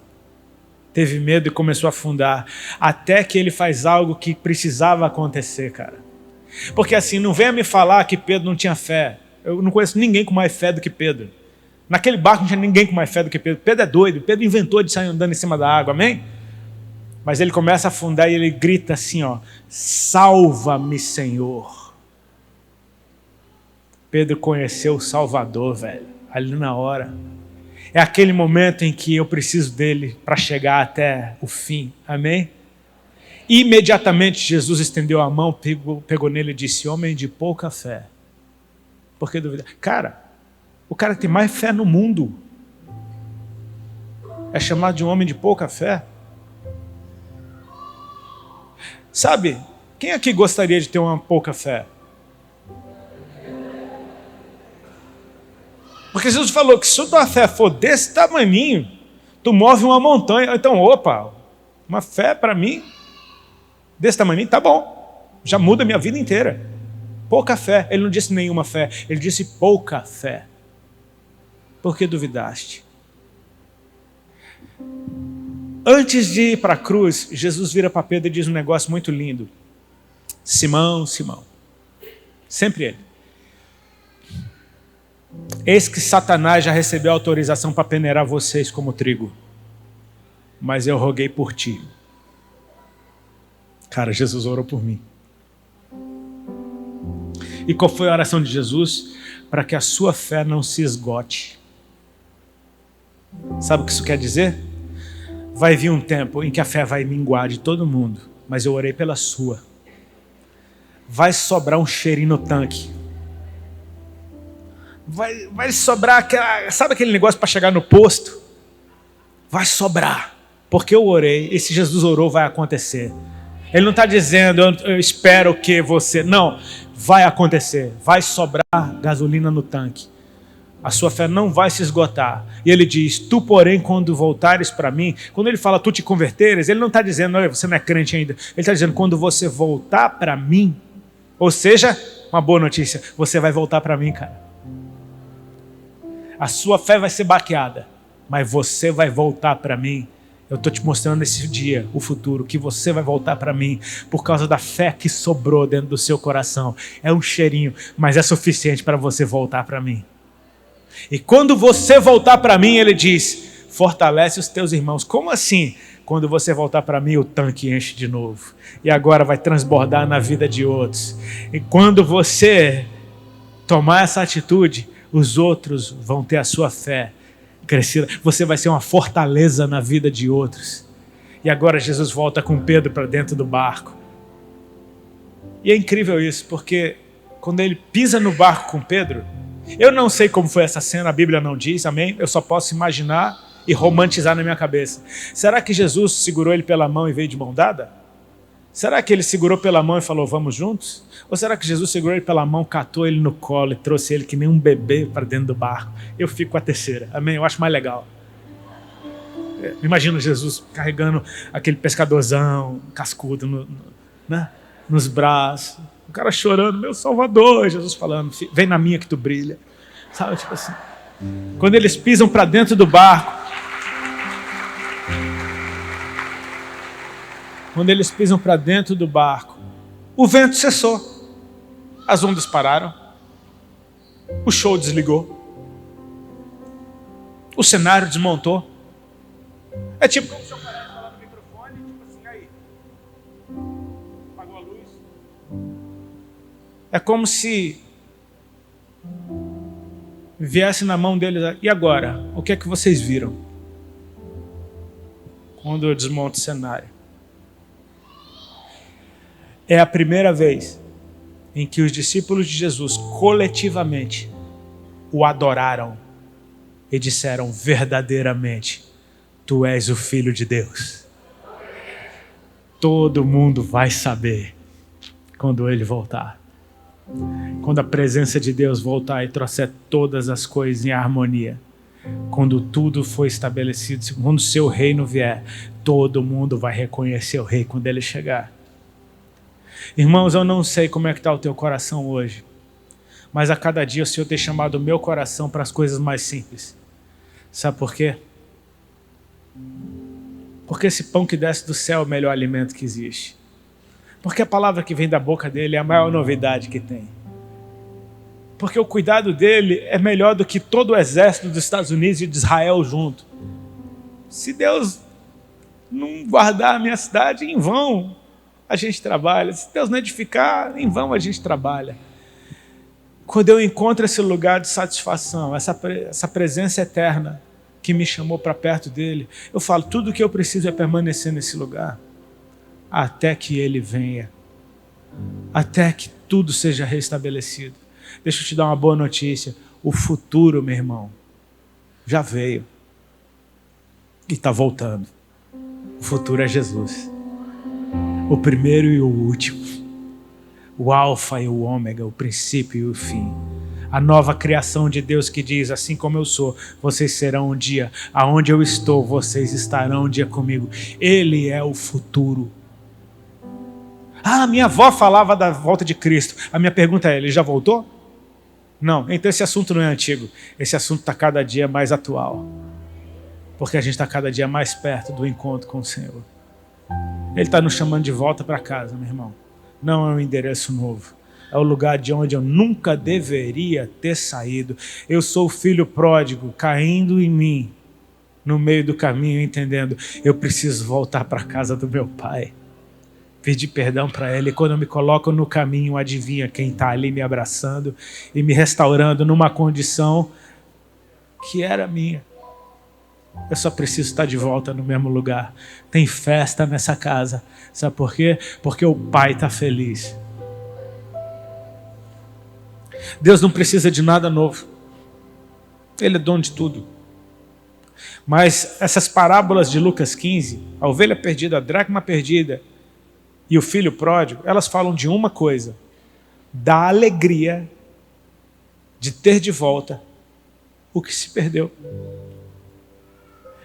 Teve medo e começou a afundar. Até que ele faz algo que precisava acontecer, cara. Porque assim, não venha me falar que Pedro não tinha fé. Eu não conheço ninguém com mais fé do que Pedro. Naquele barco não tinha ninguém com mais fé do que Pedro. Pedro é doido. Pedro inventou de sair andando em cima da água, amém? Mas ele começa a afundar e ele grita assim, ó, salva-me, Senhor. Pedro conheceu o Salvador, velho, ali na hora. É aquele momento em que eu preciso dele para chegar até o fim, amém? Imediatamente Jesus estendeu a mão, pegou nele e disse, homem de pouca fé. Por que duvidar? Cara, o cara que tem mais fé no mundo é chamado de um homem de pouca fé. Sabe, quem aqui gostaria de ter uma pouca fé? Porque Jesus falou que se a tua fé for desse tamaninho, tu move uma montanha. Então, opa, uma fé para mim, desse tamaninho, tá bom. Já muda a minha vida inteira. Pouca fé. Ele não disse nenhuma fé, ele disse pouca fé. Por que duvidaste? Antes de ir para a cruz, Jesus vira para Pedro e diz um negócio muito lindo. Simão, Simão. Sempre ele. Eis que Satanás já recebeu autorização para peneirar vocês como trigo. Mas eu roguei por ti. Cara, Jesus orou por mim. E qual foi a oração de Jesus? Para que a sua fé não se esgote. Sabe o que isso quer dizer? Vai vir um tempo em que a fé vai minguar de todo mundo, mas eu orei pela sua. Vai sobrar um cheirinho no tanque. Vai sobrar aquela, sabe aquele negócio para chegar no posto? Vai sobrar, porque eu orei, e se Jesus orou vai acontecer. Ele não está dizendo, eu espero que você... Não, vai acontecer, vai sobrar gasolina no tanque. A sua fé não vai se esgotar. E ele diz, tu porém quando voltares para mim, quando ele fala tu te converteres, ele não está dizendo, não, você não é crente ainda. Ele está dizendo, quando você voltar para mim, ou seja, uma boa notícia, você vai voltar para mim, cara. A sua fé vai ser baqueada, mas você vai voltar para mim. Eu estou te mostrando esse dia, o futuro, que você vai voltar para mim por causa da fé que sobrou dentro do seu coração. É um cheirinho, mas é suficiente para você voltar para mim. E quando você voltar para mim, ele diz, fortalece os teus irmãos. Como assim? Quando você voltar para mim, o tanque enche de novo. E agora vai transbordar na vida de outros. E quando você tomar essa atitude, os outros vão ter a sua fé crescida. Você vai ser uma fortaleza na vida de outros. E agora Jesus volta com Pedro para dentro do barco. E é incrível isso, porque quando ele pisa no barco com Pedro, eu não sei como foi essa cena, a Bíblia não diz, amém? Eu só posso imaginar e romantizar na minha cabeça. Será que Jesus segurou ele pela mão e veio de mão dada? Será que ele segurou pela mão e falou, vamos juntos? Ou será que Jesus segurou ele pela mão, catou ele no colo e trouxe ele que nem um bebê para dentro do barco? Eu fico com a terceira, amém? Eu acho mais legal. Imagina Jesus carregando aquele pescadorzão cascudo né? Nos braços. O cara chorando, meu Salvador. Jesus falando, vem na minha que tu brilha. Sabe, tipo assim. Quando eles pisam para dentro do barco, o vento cessou. As ondas pararam. O show desligou. O cenário desmontou. É tipo como se eu parasse falar no microfone, tipo assim, aí. Apagou a luz. É como se viesse na mão deles, e agora? O que é que vocês viram? Quando eu desmonto o cenário. É a primeira vez em que os discípulos de Jesus coletivamente o adoraram e disseram verdadeiramente: Tu és o Filho de Deus. Todo mundo vai saber quando ele voltar. Quando a presença de Deus voltar e trouxer todas as coisas em harmonia. Quando tudo for estabelecido, quando o seu reino vier, todo mundo vai reconhecer o rei quando ele chegar. Irmãos, eu não sei como é que está o teu coração hoje, mas a cada dia o Senhor tem chamado o meu coração para as coisas mais simples. Sabe por quê? Porque esse pão que desce do céu é o melhor alimento que existe. Porque a palavra que vem da boca dele é a maior novidade que tem. Porque o cuidado dele é melhor do que todo o exército dos Estados Unidos e de Israel junto. Se Deus não guardar a minha cidade, em vão a gente trabalha. Se Deus não edificar, em vão a gente trabalha. Quando eu encontro esse lugar de satisfação, essa presença eterna que me chamou para perto dele, eu falo, tudo o que eu preciso é permanecer nesse lugar, até que ele venha, até que tudo seja restabelecido. Deixa eu te dar uma boa notícia, o futuro, meu irmão, já veio e está voltando. O futuro é Jesus, o primeiro e o último, o alfa e o ômega, o princípio e o fim. A nova criação de Deus que diz, assim como eu sou, vocês serão um dia. Aonde eu estou, vocês estarão um dia comigo. Ele é o futuro. Minha avó falava da volta de Cristo. A minha pergunta é, ele já voltou? Não, então esse assunto não é antigo. Esse assunto está cada dia mais atual. Porque a gente está cada dia mais perto do encontro com o Senhor. Ele está nos chamando de volta para casa, meu irmão. Não é um endereço novo. É o lugar de onde eu nunca deveria ter saído. Eu sou o filho pródigo, caindo em mim, no meio do caminho, entendendo, eu preciso voltar para a casa do meu pai. Pedir perdão para ele. E quando eu me coloco no caminho, adivinha quem está ali me abraçando e me restaurando numa condição que era minha. Eu só preciso estar de volta no mesmo lugar. Tem festa nessa casa. Sabe por quê? Porque o pai está feliz. Deus não precisa de nada novo. Ele é dono de tudo. Mas essas parábolas de Lucas 15, a ovelha perdida, a dracma perdida e o filho pródigo, elas falam de uma coisa: da alegria de ter de volta o que se perdeu.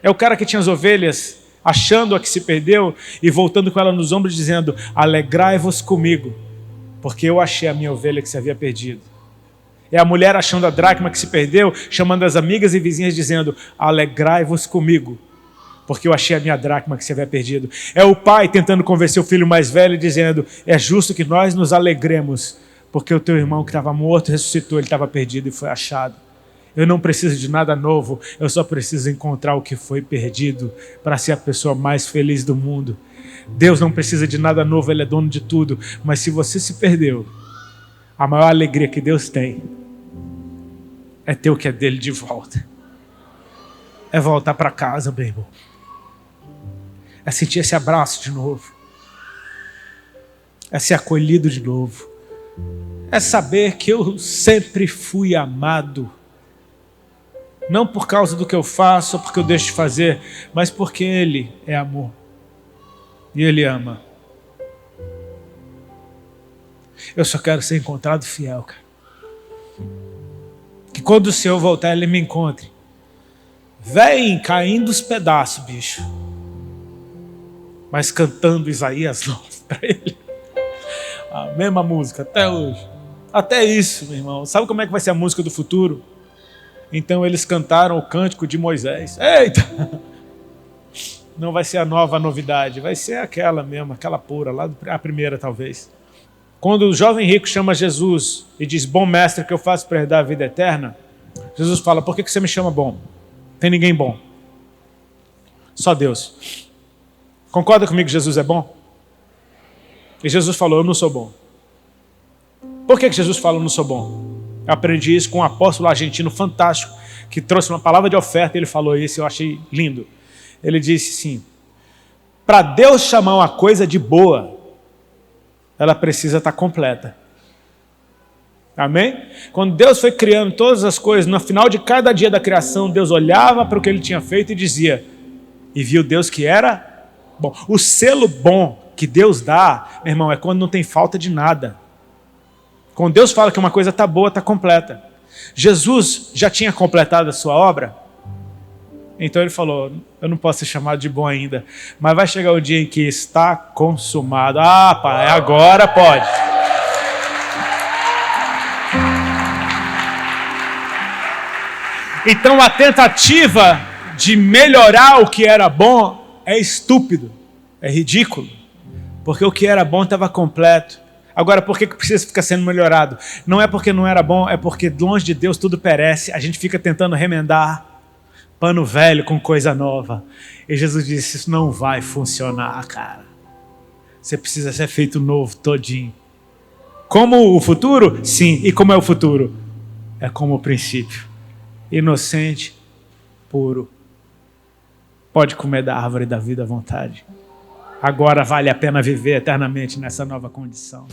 É o cara que tinha as ovelhas, achando a que se perdeu e voltando com ela nos ombros, dizendo: alegrai-vos comigo, porque eu achei a minha ovelha que se havia perdido. É a mulher achando a dracma que se perdeu, chamando as amigas e vizinhas, dizendo: alegrai-vos comigo, porque eu achei a minha dracma que se havia perdido. É o pai tentando convencer o filho mais velho, dizendo: é justo que nós nos alegremos, porque o teu irmão que estava morto ressuscitou, ele estava perdido e foi achado. Eu não preciso de nada novo, eu só preciso encontrar o que foi perdido para ser a pessoa mais feliz do mundo. Deus não precisa de nada novo, Ele é dono de tudo. Mas se você se perdeu, a maior alegria que Deus tem é ter o que é dele de volta. É voltar para casa, meu irmão. É sentir esse abraço de novo. É ser acolhido de novo. É saber que eu sempre fui amado. Não por causa do que eu faço ou porque eu deixo de fazer, mas porque Ele é amor. E Ele ama. Eu só quero ser encontrado fiel, cara. Que quando o Senhor voltar, Ele me encontre. Vem caindo os pedaços, bicho. Mas cantando Isaías 9 para Ele. A mesma música, até hoje. Até isso, meu irmão. Sabe como é que vai ser a música do futuro? Então eles cantaram o cântico de Moisés. Eita! Não vai ser a novidade, vai ser aquela mesmo, aquela pura, lá a primeira talvez. Quando o jovem rico chama Jesus e diz: bom mestre, o que eu faço para herdar a vida eterna? Jesus fala: por que você me chama bom? Não tem ninguém bom. Só Deus. Concorda comigo que Jesus é bom? E Jesus falou: eu não sou bom. Por que Jesus fala: eu não sou bom? Eu aprendi isso com um apóstolo argentino fantástico, que trouxe uma palavra de oferta, e ele falou isso, eu achei lindo. Ele disse assim: para Deus chamar uma coisa de boa, ela precisa estar completa. Amém? Quando Deus foi criando todas as coisas, no final de cada dia da criação, Deus olhava para o que ele tinha feito e dizia, e viu Deus que era bom. O selo bom que Deus dá, meu irmão, é quando não tem falta de nada. Quando Deus fala que uma coisa está boa, está completa. Jesus já tinha completado a sua obra? Então ele falou, eu não posso ser chamado de bom ainda, mas vai chegar o dia em que está consumado. Ah, pai, agora pode. Então a tentativa de melhorar o que era bom é estúpido, é ridículo, porque o que era bom estava completo. Agora, por que precisa ficar sendo melhorado? Não é porque não era bom, é porque longe de Deus tudo perece, a gente fica tentando remendar pano velho com coisa nova. E Jesus disse, isso não vai funcionar, cara. Você precisa ser feito novo todinho. Como o futuro? Sim. E como é o futuro? É como o princípio. Inocente, puro. Pode comer da árvore da vida à vontade. Agora vale a pena viver eternamente nessa nova condição.